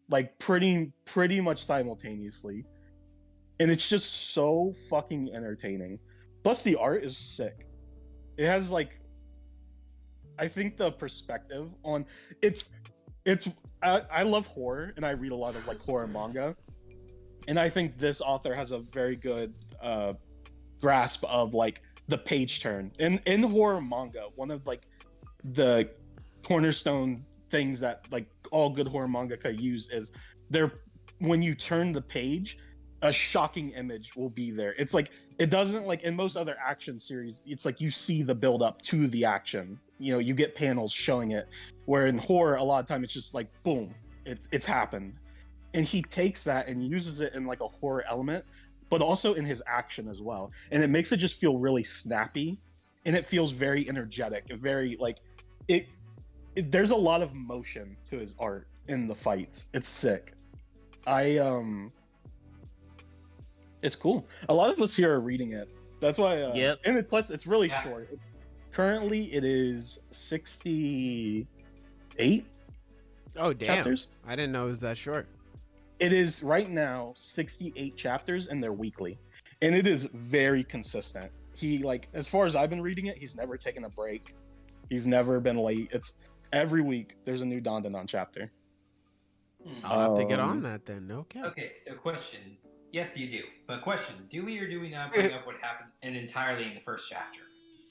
Like pretty much simultaneously. And it's just so fucking entertaining. Plus the art is sick. It has like I think the perspective on I love horror and I read a lot of like horror manga. And I think this author has a very good grasp of like the page turn. In horror manga, one of like the cornerstone things that like all good horror mangaka use is when you turn the page, a shocking image will be there. It's like it doesn't like in most other action series, it's like you see the build up to the action. You know, you get panels showing it. Where in horror, a lot of time it's just like boom, it's happened. And he takes that and uses it in like a horror element, but also in his action as well. And it makes it just feel really snappy, and it feels very energetic, very like there's a lot of motion to his art in the fights. It's sick. It's cool. A lot of us here are reading it. That's why. Yep. And plus, it's really short. Currently, it is 68 Oh damn! chapters. I didn't know it was that short. It is right now 68 chapters, and they're weekly, and it is very consistent. He like, as far as I've been reading it, he's never taken a break. He's never been late. It's every week there's a new Dandadan chapter. I'll have to get on that then. Okay. Okay, so question. Yes, you do. But question: do we or do we not bring up what happened entirely in the first chapter?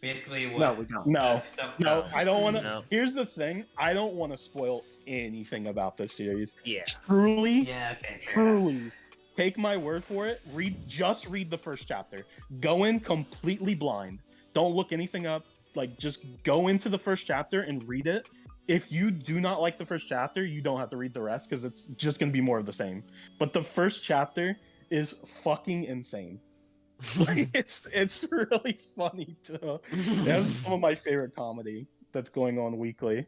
Basically, what? No, we don't. No, stuff- no, I don't want to. No. Here's the thing: I don't want to spoil anything about this series. Yeah. Truly, Yeah. Okay. fair enough. truly, take my word for it. Just read the first chapter. Go in completely blind. Don't look anything up. Like, just go into the first chapter and read it. If you do not like the first chapter, you don't have to read the rest because it's just gonna be more of the same. But the first chapter is fucking insane. Like, it's really funny too. That's some of my favorite comedy that's going on weekly.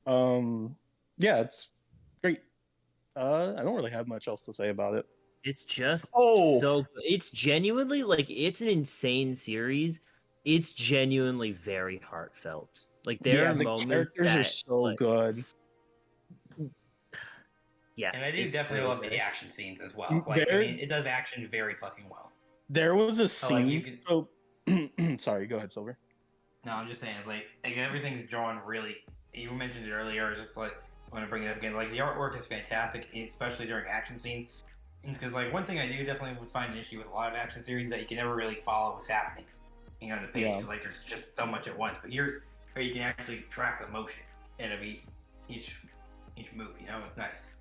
Yeah, it's great. I don't really have much else to say about it. It's just Oh. so it's genuinely like it's an insane series. It's genuinely very heartfelt. Like there are the moments characters that, are so like, good. Yeah, And I do it's definitely really love good. the action scenes as well. Like, I mean, it does action very fucking well. There was a So, like, you scene. could- So, sorry, go ahead, Silver. No, I'm just saying, like everything's drawn really. You mentioned it earlier. It's just like I want to bring it up again. Like the artwork is fantastic, especially during action scenes. Because like one thing I do definitely would find an issue with a lot of action series that you can never really follow what's happening, on the page. Yeah. 'Cause, like there's just so much at once. But here, where you can actually track the motion and of each move. It's nice.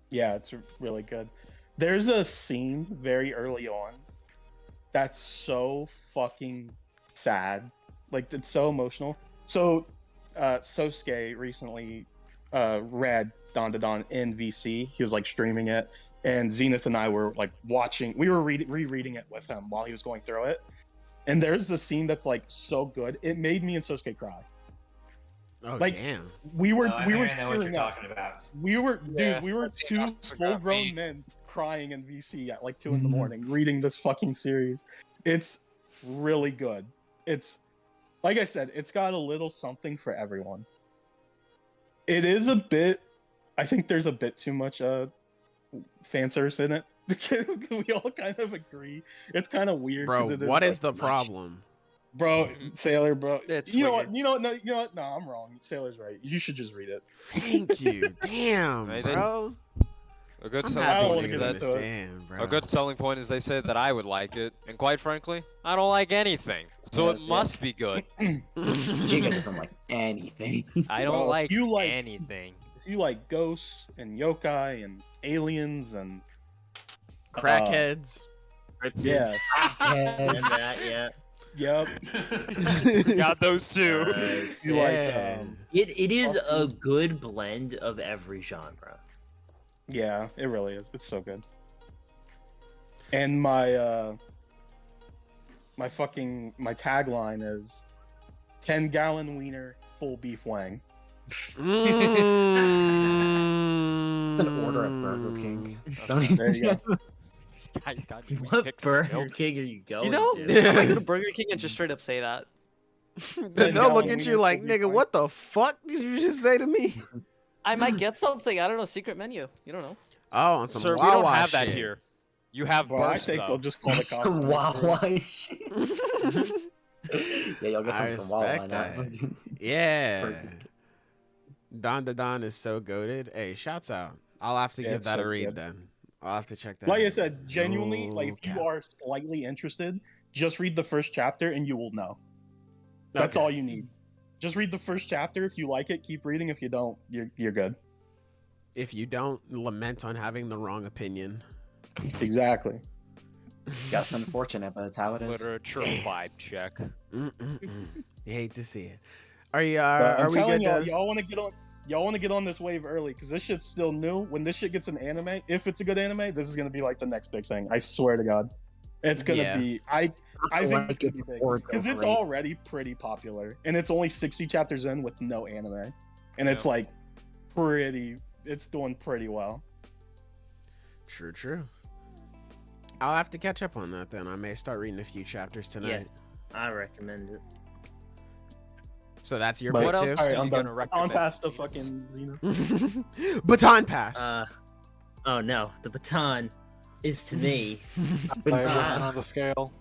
Yeah, it's really good. There's a scene very early on that's so fucking sad. Like, it's so emotional. So, Sosuke recently read Dandadan in VC. He was like streaming it, and Zenith and I were like watching. We were rereading it with him while he was going through it. And there's a scene that's like so good. It made me and Sosuke cry. Oh Like, damn! We were I we were know what you're tearing up. talking about. We were Yeah, dude, we were I've seen two also got full-grown me. men crying in VC at like 2 in the morning reading this fucking series. It's really good. It's like I said, it's got a little something for everyone. It is a bit. I think there's a bit too much fan service in it. We all kind of agree. It's kind of weird. Bro, 'cause it what is like, the problem? Bro, Sailor, bro. It's you know weird. what? You know what? No, you know what? No, I'm wrong. Sailor's right. You should just read it. Thank you. Damn, Right, then. bro. A good I'm selling I don't happy wanna point get is niggas that into it. understand, bro. a good selling point is they say that I would like it, and quite frankly, I don't like anything, so Yes, it yeah. must be good. Jigga doesn't like anything. I don't Well, like you like- anything. If you like ghosts and yokai and aliens and Crackheads. yeah, And that, yeah. yep. Got those two. You Yeah. like It is a good blend of every genre. yeah, it really is. It's so good. And my my tagline is 10-gallon wiener, full beef wang. An order at Burger King. Don't even- There you go. Guys got What pick some Burger milk. King are you going You know, to? I might go to Burger King and just straight up say that. They'll look at we you need like, to be nigga, fine." what the fuck did you just say to me? I might get something. I don't know. Secret menu. You don't know. Oh, on some Sir, we Wawa don't have that shit. here. You have Bro, I burst think though. they'll just call the Some cops. Wawa shit. Yeah, y'all get I some from Wawa. respect now. that. Yeah. Perfect. Dandadan is so goated. Hey, shouts out. I'll have to Yeah, give it's that so a read good. then. I'll have to check that Like I out. said, genuinely, like if No you are slightly interested, just read the first chapter and you will know. That's Okay. all you need. Just read the first chapter. If you like it, keep reading. If you don't, you're good. If you don't, lament on having the wrong opinion. Exactly. That's unfortunate, but that's how it is. Literature vibe check. Mm-mm-mm. You hate to see it. Are you? But Are I'm we telling good? y'all, to- y'all want to get on. Y'all want to get on this wave early because this shit's still new. When this shit gets an anime, if it's a good anime, this is gonna be like the next big thing. I swear to God, it's gonna Yeah. be. I think like it's gonna it be big before it because goes it's great. already pretty popular, and it's only 60 chapters in with no anime, and it's Yeah. like pretty. It's doing pretty well. True, true. I'll have to catch up on that then. I may start reading a few chapters tonight. Yes, I recommend it. So that's your But- pick What too. else? All right, are I'm you done. gonna On recommend? past the fucking Zenith. Baton pass. Oh no, the baton is to me. Alright, what's on the scale?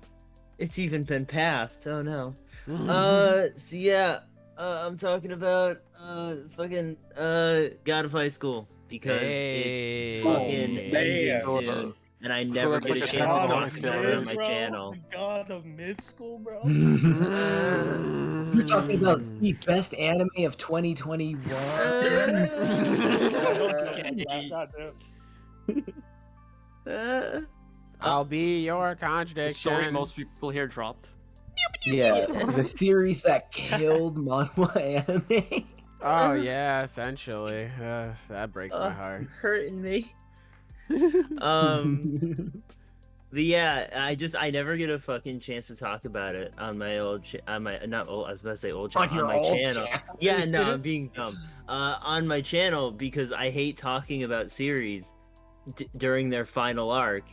It's even been passed. Oh no. So yeah, I'm talking about fucking God of High School because Hey. it's fucking Oh, ending man. soon, and I So never that's get like a a chance to God talk of about it mid, on my channel. The god of mid school, bro. You're talking about the best anime of 2021. I'll be your The story contradiction. most people here dropped. Yeah, the series that killed manhwa anime. Oh yeah, essentially. That breaks my heart. Hurting me. But yeah, I never get a fucking chance to talk about it on my not old, I was about to say old channel, on your my old channel. channel. Yeah, no, I'm being dumb. On my channel because I hate talking about series during their final arc,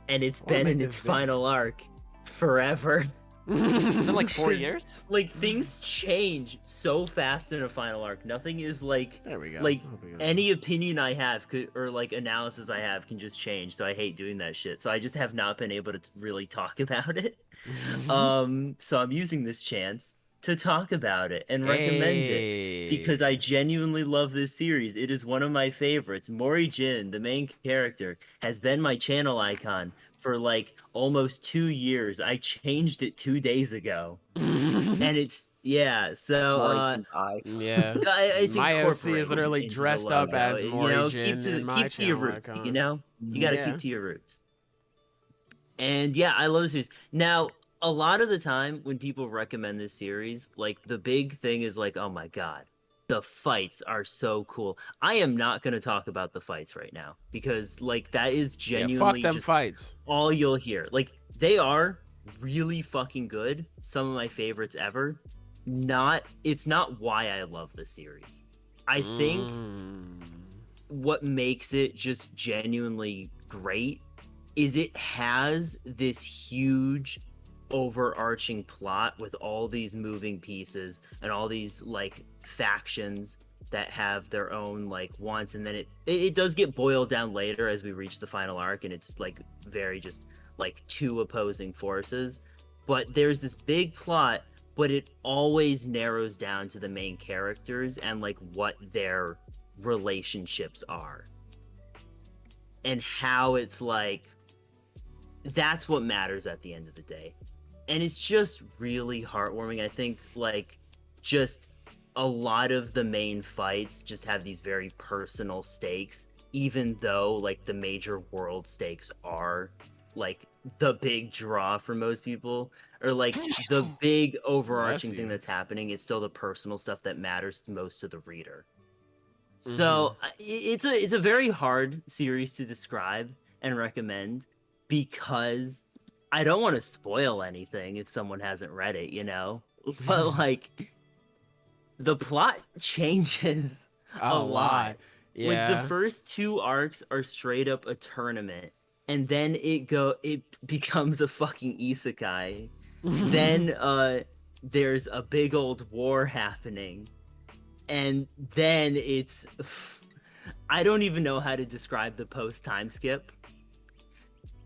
and it's Wanna been make in this its video. final arc forever. It's been like 4 Just- years. Like things change so fast in a final arc. Nothing is like There we go. like I'll be any opinion I have could, or like analysis I have can just change. So I hate doing that shit. So I just have not been able to really talk about it. So I'm using this chance to talk about it and recommend it because I genuinely love this series. It is one of my favorites. Mori Jin, the main character, has been my channel icon for like almost 2 years. I changed it 2 days ago. And it's so Yeah. it's My OC is incorporated literally into the dressed up logo. as Mori Jin in my keep to your channel roots, icon. you know? You gotta Yeah. keep to your roots. And yeah, I love this series. Now, a lot of the time when people recommend this series, like the big thing is like, oh my god, the fights are so cool. I am not gonna talk about the fights right now because like that is Yeah, genuinely fuck them just fights. all you'll hear. Like they are really fucking good. Some of my favorites ever. It's not why I love the series. I think what makes it just genuinely great is it has this huge overarching plot with all these moving pieces and all these like factions that have their own like wants, and then it does get boiled down later as we reach the final arc, and it's like very just like two opposing forces, but there's this big plot, but it always narrows down to the main characters and like what their relationships are and how it's like that's what matters at the end of the day. And it's just really heartwarming. I think like just a lot of the main fights just have these very personal stakes, even though like the major world stakes are like the big draw for most people, or like the big overarching thing that's happening. It's still the personal stuff that matters most to the reader. So it's a very hard series to describe and recommend because I don't want to spoil anything if someone hasn't read it, you know? But like the plot changes a lot. Yeah. Like the first 2 arcs are straight up a tournament, and then it becomes a fucking isekai. Then there's a big old war happening. And then it's I don't even know how to describe the post time skip.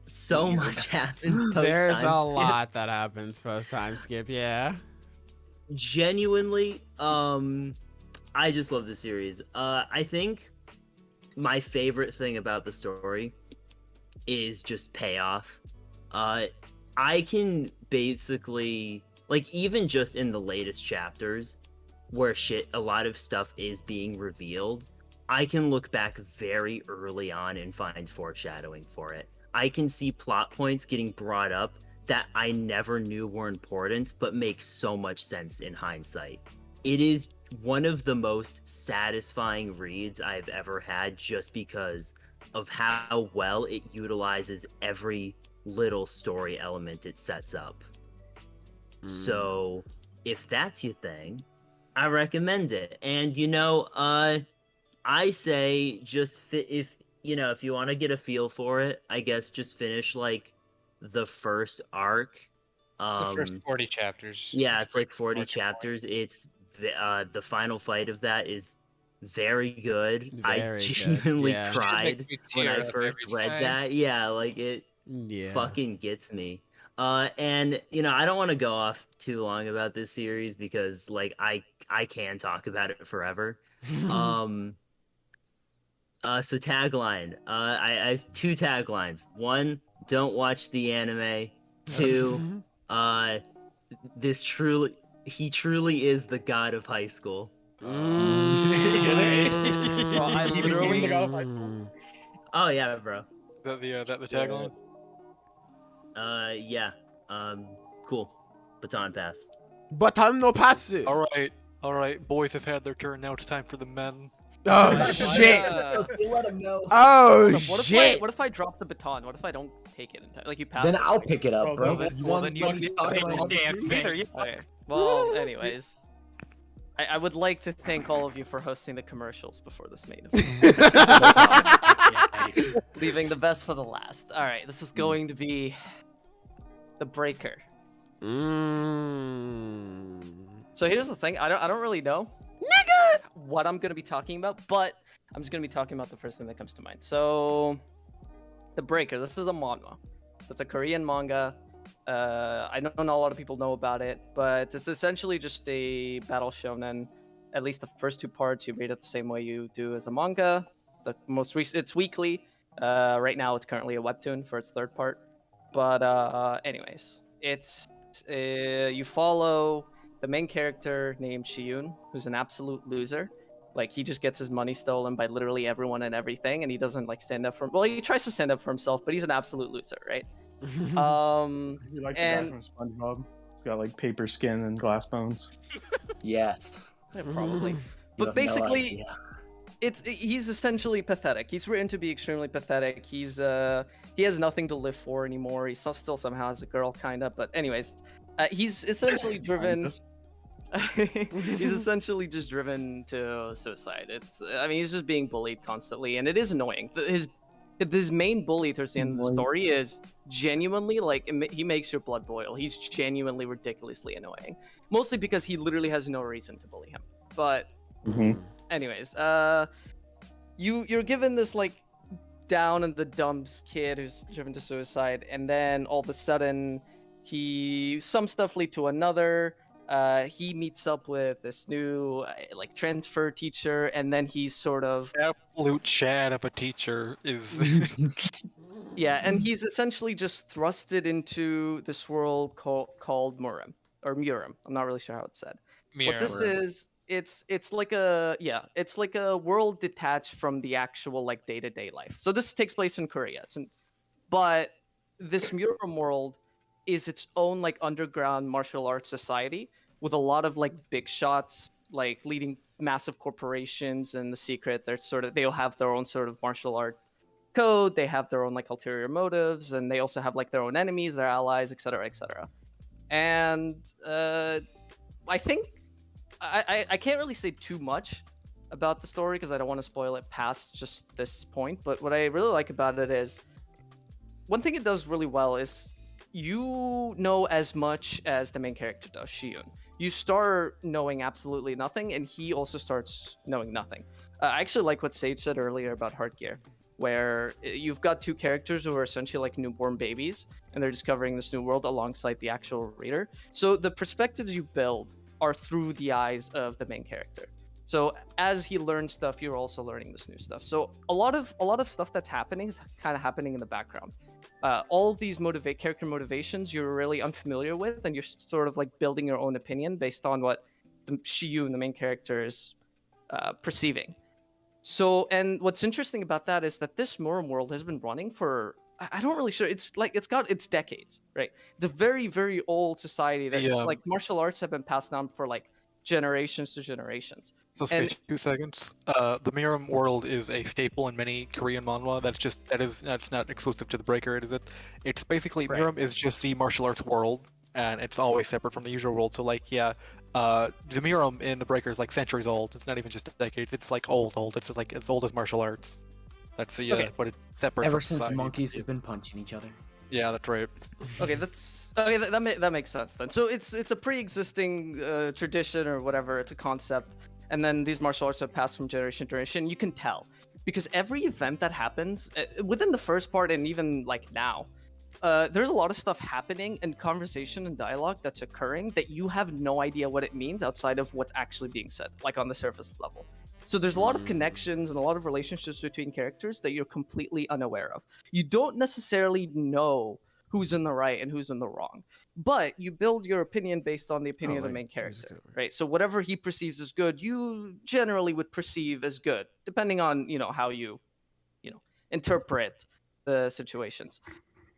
So much happens post There's a time skip. lot that happens post time skip, yeah. Genuinely, I just love the series. I think my favorite thing about the story is just payoff. I can basically like even just in the latest chapters where a lot of stuff is being revealed, I can look back very early on and find foreshadowing for it. I can see plot points getting brought up that I never knew were important, but make so much sense in hindsight. It is one of the most satisfying reads I've ever had just because of how well it utilizes every little story element it sets up. So if that's your thing, I recommend it. And you know, I say just if you want to get a feel for it, I guess just finish like the first arc. The first 40 chapters. Yeah, it's like 40 chapters. It's the final fight of that is very good. I Very good, genuinely yeah. cried Make me when tear I up first every read time. that. Yeah, like it Yeah. fucking gets me. And I don't want to go off too long about this series because like I can talk about it forever. So tagline. I have two taglines. One, don't watch the anime. Two, he truly is the god of high school. Bro, I He became literally the god of high school. Oh yeah, bro. That the tagline? Yeah. Cool. Baton pass. Baton no pasu. All right, boys have had their turn. Now it's time for the men. Oh shit. Let him know. Oh What shit. if I drop the baton? What if I don't take it entirely? Like you pass Then it, I'll like- pick it up, bro. Well, You Well, want then you money should stock get on all the damn streets? thing. Either, yeah. Okay. Well, anyways, I would like to thank all of you for hosting the commercials before this main event. Leaving the best for the last. All right, this is going to be the breaker. So here's the thing. I don't really know what I'm gonna be talking about, but I'm just gonna be talking about the first thing that comes to mind. So, the breaker. This is a manga. It's a Korean manga. I know not a lot of people know about it, but it's essentially just a battle shonen. At least the first two parts, you read it the same way you do as a manga. The most recent, it's weekly. Right now, it's currently a webtoon for its third part. But anyways, it's you follow the main character named Shiyun, who's an absolute loser. Like he just gets his money stolen by literally everyone and everything, and he doesn't like stand up for. Well, he tries to stand up for himself, but he's an absolute loser, right? You like the guy And- from SpongeBob? He's got like paper skin and glass bones. Yes. Yeah, probably. You But have no basically, idea. he's essentially pathetic. He's written to be extremely pathetic. He has nothing to live for anymore. He still somehow has a girl, kinda. But anyways, he's essentially driven. He's essentially just driven to suicide. He's just being bullied constantly, and it is annoying. His main bully towards the end of the story is genuinely like he makes your blood boil. He's genuinely ridiculously annoying, mostly because he literally has no reason to bully him. But anyways, you're given this like down in the dumps kid who's driven to suicide, and then all of a sudden some stuff lead to another. He meets up with this new like transfer teacher, and then he's sort of Absolute Chad of a teacher is. yeah, and he's essentially just thrusted into this world called Muram or Muram. I'm not really sure how it's said. What this is, it's like a world detached from the actual like day-to-day life. So this takes place in Korea. But this Muram world is its own like underground martial arts society with a lot of like big shots, like leading massive corporations. And the secret, they'll have their own sort of martial art code. They have their own like ulterior motives, and they also have like their own enemies, their allies, etc., etc. And I think I can't really say too much about the story because I don't want to spoil it past just this point. But what I really like about it is one thing it does really well is you know as much as the main character does, Shiyun. You start knowing absolutely nothing, and he also starts knowing nothing. I actually like what Sage said earlier about Heartgear, where you've got two characters who are essentially like newborn babies, and they're discovering this new world alongside the actual reader. So the perspectives you build are through the eyes of the main character. So as he learns stuff, you're also learning this new stuff. So a lot of stuff that's happening is kind of happening in the background. All of these character motivations you're really unfamiliar with, and you're sort of like building your own opinion based on what Shiyun, the main character, is perceiving. So, and what's interesting about that is that this Muram world has been running for, I don't really sure, it's decades, right? It's a very, very old society that's like martial arts have been passed down for like generations to generations. So, Space, 2 seconds. The Miram world is a staple in many Korean manhwa. That's not exclusive to the Breaker, is it? It's basically Miram is just the martial arts world, and it's always separate from the usual world. So, like, the Miram in the Breaker is like centuries old. It's not even just decades. It's like old. It's just like as old as martial arts. That's the but it's separate. Ever from since society. monkeys have been punching each other. Yeah, that's right. Okay, that makes sense then. So it's a pre-existing tradition or whatever. It's a concept, and then these martial arts have passed from generation to generation. You can tell because every event that happens within the first part and even like now, there's a lot of stuff happening and conversation and dialogue that's occurring that you have no idea what it means outside of what's actually being said, like on the surface level. So there's a lot of connections and a lot of relationships between characters that you're completely unaware of. You don't necessarily know who's in the right and who's in the wrong, but you build your opinion based on the opinion of the main character, right? So whatever he perceives as good, you generally would perceive as good, depending on, how you interpret the situations.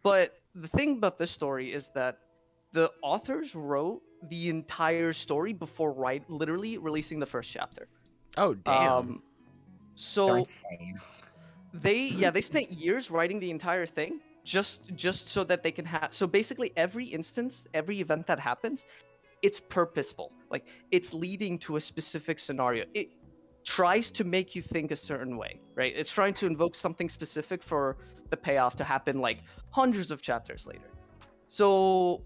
But the thing about this story is that the authors wrote the entire story before literally releasing the first chapter. Oh damn! So they spent years writing the entire thing just so that they can have. So basically, every instance, every event that happens, it's purposeful. Like it's leading to a specific scenario. It tries to make you think a certain way, right? It's trying to invoke something specific for the payoff to happen like hundreds of chapters later. So.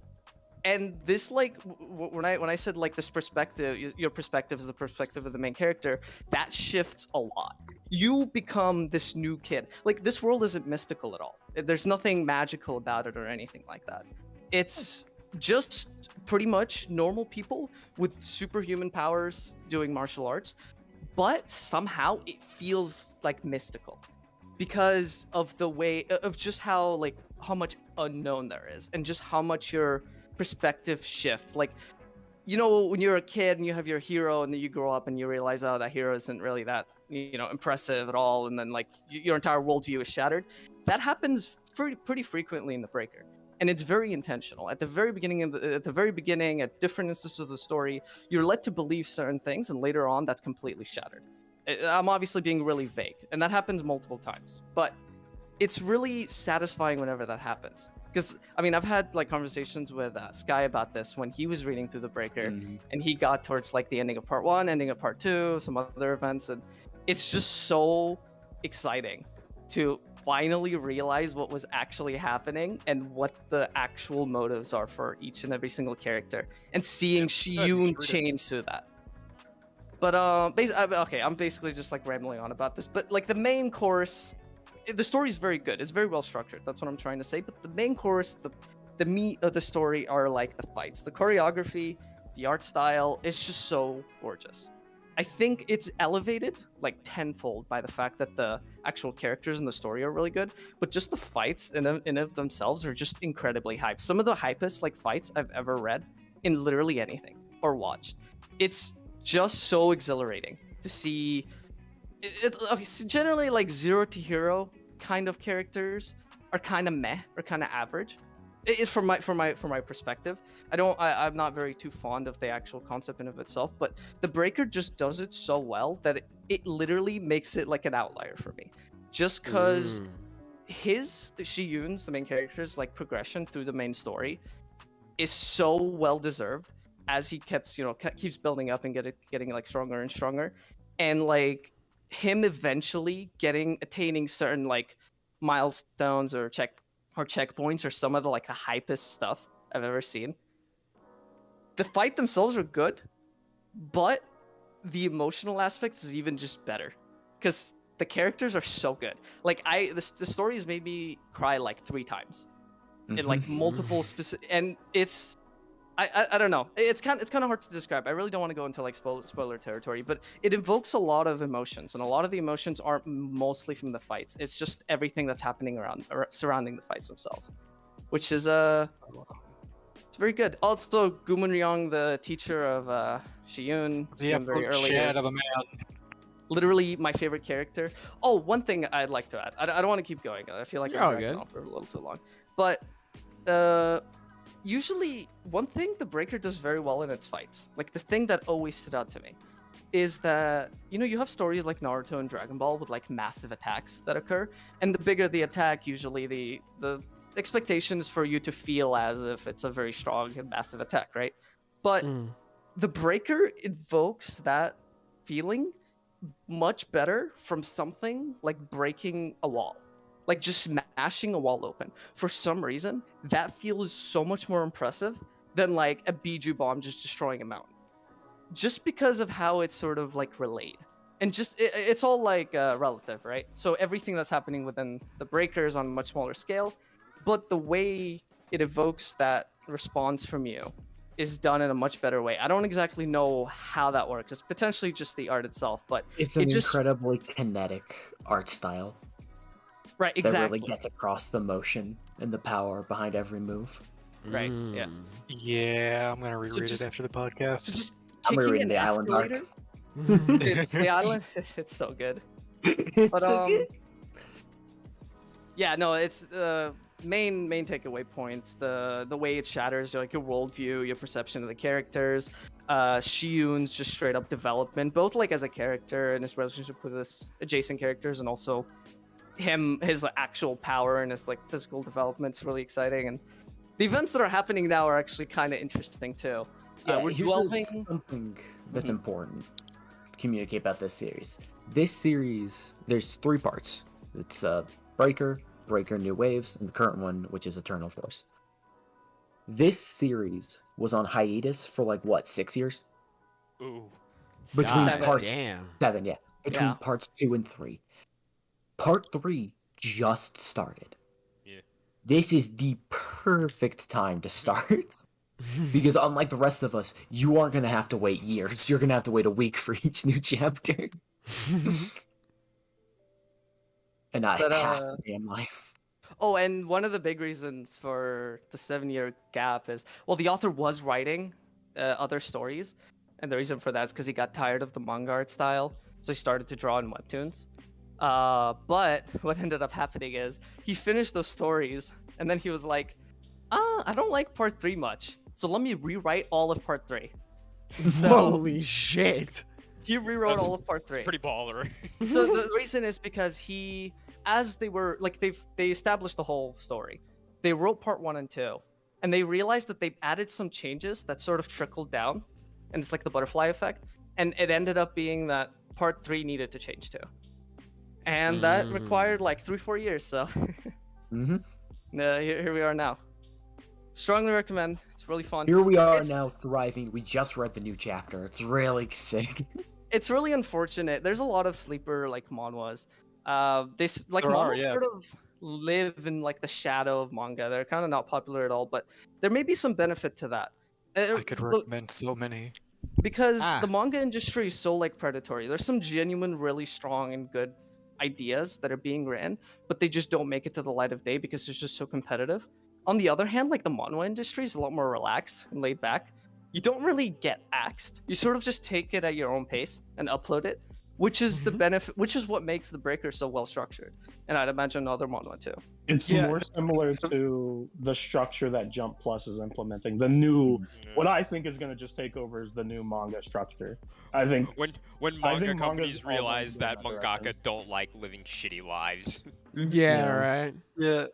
And this, like, when I said like this perspective, your perspective is the perspective of the main character, that shifts a lot. You become this new kid. Like, this world isn't mystical at all. There's nothing magical about it or anything like that. It's just pretty much normal people with superhuman powers doing martial arts, but somehow it feels like mystical because of the way of just how much unknown there is and just how much your perspective shifts. Like, when you're a kid and you have your hero and then you grow up and you realize, oh, that hero isn't really that impressive at all, and then like your entire worldview is shattered. That happens pretty frequently in the Breaker, and it's very intentional. At the very beginning, at different instances of the story, you're led to believe certain things, and later on that's completely shattered. I'm obviously being really vague, and that happens multiple times, but it's really satisfying whenever that happens. Because, I've had like conversations with Sky about this when he was reading through the Breaker, and he got towards like the ending of part 1, ending of part 2, some other events, and it's just so exciting to finally realize what was actually happening and what the actual motives are for each and every single character, and seeing Shiyun change through that. But I'm basically just like rambling on about this, but like the main course, the story is very good. It's very well structured. That's what I'm trying to say. But the main course, the meat of the story are like the fights, the choreography, the art style. It's just so gorgeous. I think it's elevated like tenfold by the fact that the actual characters in the story are really good. But just the fights in of themselves are just incredibly hyped. Some of the hypest like fights I've ever read in literally anything or watched. It's just so exhilarating to see. Okay, so generally like 0 to hero kind of characters are kind of meh or kind of average. It's from my perspective. I'm not very too fond of the actual concept in of itself, but the Breaker just does it so well that it literally makes it like an outlier for me. Just because Shiyun's, the main character's like progression through the main story is so well deserved as he keeps building up and getting like stronger and stronger, and like him eventually attaining certain like milestones or checkpoints or some of the like the hypest stuff I've ever seen. The fight themselves are good, but the emotional aspects is even just better because the characters are so good. Like the story has made me cry like 3 times in like multiple specific, and it's I don't know. It's kind of hard to describe. I really don't want to go into like spoiler territory, but it evokes a lot of emotions, and a lot of the emotions aren't mostly from the fights. It's just everything that's happening surrounding the fights themselves, which is it's very good. Also, Gumunryong, the teacher of Shiyun, very early. Of a man. Literally my favorite character. Oh, one thing I'd like to add. I don't want to keep going. I feel like I'm dragging on for a little too long, but usually, one thing the Breaker does very well in its fights, like the thing that always stood out to me, is that, you have stories like Naruto and Dragon Ball with like massive attacks that occur, and the bigger the attack, usually the expectation is for you to feel as if it's a very strong and massive attack, right? But the Breaker invokes that feeling much better from something like breaking a wall. like just smashing a wall open. For some reason, that feels so much more impressive than like a Biju bomb just destroying a mountain. Just because of how it's sort of like relayed. And just, it's all like relative, right? So everything that's happening within the breakers on a much smaller scale, but the way it evokes that response from you is done in a much better way. I don't exactly know how that works. It's potentially just the art itself, but It's an incredibly kinetic art style. Right, exactly. That really gets across the motion and the power behind every move. Right, yeah. Yeah, I'm gonna reread it after the podcast. So just I'm kicking rereading an the island arc. escalator. It's the island. It's so good. It's But so good. yeah, no, it's main takeaway points. The way it shatters like your worldview, your perception of the characters. Shiyun's just straight up development, both like as a character and his relationship with his adjacent characters, and also his like, actual power and his like physical development's really exciting. And the events that are happening now are actually kind of interesting too. Yeah, we're here's delving something that's important to communicate about this series. This series, there's 3 parts. It's Breaker, New Waves, and the current one, which is Eternal Force. This series was on hiatus for like what, 6 years? Ooh. Between God parts damn. 7, yeah. Between Yeah. parts 2 and 3. Part 3 just started. Yeah. This is the perfect time to start. Because unlike the rest of us, you aren't going to have to wait years. You're going to have to wait a week for each new chapter. And not But, half the damn life. Oh, and one of the big reasons for the 7-year gap is, well, the author was writing other stories, and the reason for that is because he got tired of the manga art style, so he started to draw in webtoons. But what ended up happening is he finished those stories, and then he was like, I don't like part 3 much, so let me rewrite all of part 3. So Holy shit. he rewrote That's- all of part 3. It's pretty baller. So the reason is because as they were like they established the whole story, they wrote part 1 and 2, and they realized that they added some changes that sort of trickled down, and it's like the butterfly effect, and it ended up being that part 3 needed to change too, and that required like 3-4 years. So here we are now. Strongly recommend. It's really fun. Here we are now thriving. We just read the new chapter. It's really sick. It's really unfortunate. There's a lot of sleeper like manhwas. Like There are, manhwas yeah. sort of live in like the shadow of manga. They're kind of not popular at all, but there may be some benefit to that. I could recommend so many. Because the manga industry is so like predatory. There's some genuine, really strong and good ideas that are being written, but they just don't make it to the light of day because it's just so competitive. On the other hand, like the manhwa industry is a lot more relaxed and laid back. You don't really get axed. You sort of just take it at your own pace and upload it, which is the benefit, which is what makes the breaker so well structured. And I'd imagine other manhwa too. It's more similar to the structure that Jump Plus is implementing. The new, what I think is going to just take over is the new manga structure. I think when I manga think companies manga's all realize going that in that mangaka direction. don't like living shitty lives. Yeah, right. Yeah.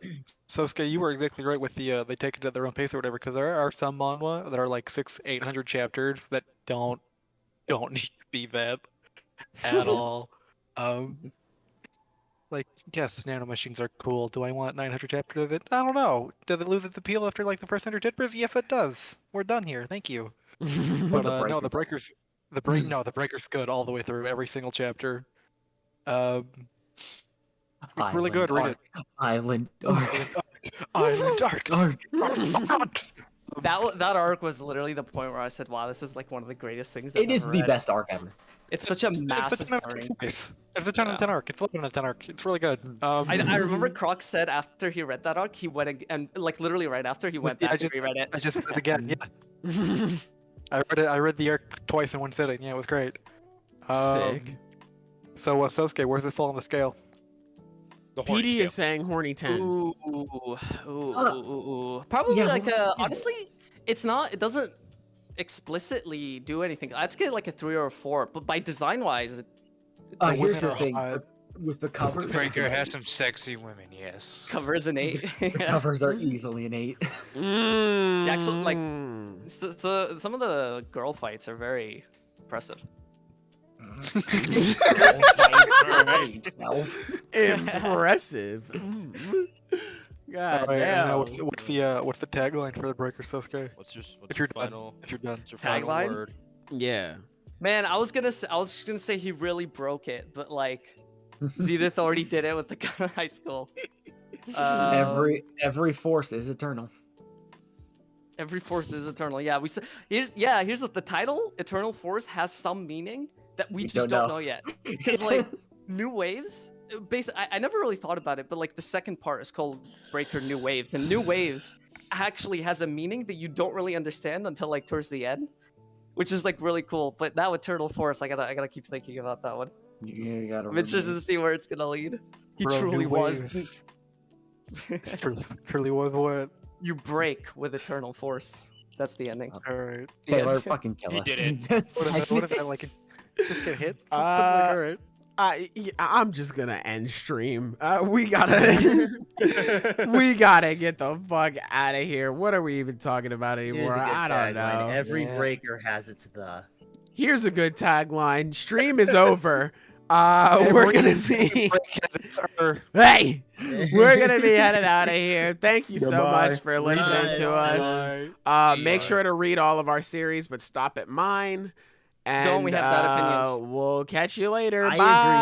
Sosuke, you were exactly right with the they take it at their own pace or whatever, because there are some manhwa that are like 600-800 chapters that don't need to be that at all. Like, yes, nanomachines are cool. Do I want 900 chapters of it? I don't know. Does it lose its appeal after like the first 100 chapters? Yes, it does. We're done here. Thank you. But no, the breaker's good all the way through every single chapter. It's really good. Read it. Island Arc. Island Arc. That arc was literally the point where I said, "Wow, this is like one of the greatest things." It is the best arc ever. It's such a massive It's a 10 out of 10 arc. It's 11 out of 10 arc. It's really good. I remember Croc said after he read that arc, he went and like literally right after he went back and reread it. I just read it again. Yeah. I read the arc twice in one sitting. Yeah, it was great. Sick. So Sosuke, where's it fall on the scale? The horny PD scale. is saying horny 10. Ooh. Probably Yeah, like yeah. honestly, it doesn't explicitly do anything. I'd get like a 3 or a 4, but by design wise, Here's women the are thing. hot. With the covers, it's Breaker an has 8. some sexy women, yes. covers an 8. The covers are easily an 8. Yeah, actually, like, so some of the girl fights are very impressive. Impressive. God damn. What's the tagline for the breaker, Sosuke? What's If your you're done. final? If you're done. What's your final Tagline? word? Yeah. Man, I was gonna say he really broke it, but like Zenith already did it with the high school. Every force is eternal. Every force is eternal. Yeah, here's what the title Eternal Force has some meaning that we just don't know yet. Because like New Waves, basically, I never really thought about it, but like the second part is called Breaker New Waves, and New Waves actually has a meaning that you don't really understand until like towards the end, which is like really cool. But now Eternal Force, I gotta keep thinking about that one. You gotta. I'm interested to see where it's gonna lead. He Bro, truly New was. Waves. truly was what? You break with Eternal Force. That's the ending. All right. The end. Taylor, fucking kill You us. did What if I like just get hit? All right. I'm just gonna end stream. We gotta get the fuck out of here. What are we even talking about Here's anymore? a good I don't tagline. know. Every breaker has its the. Here's a good tagline. Stream is over. We're gonna be hey, we're gonna be headed out of here. Thank you so Goodbye. much for listening to us. Make sure to read all of our series, but stop at mine. And Don't we have bad opinions? we'll catch you later. I Bye. agree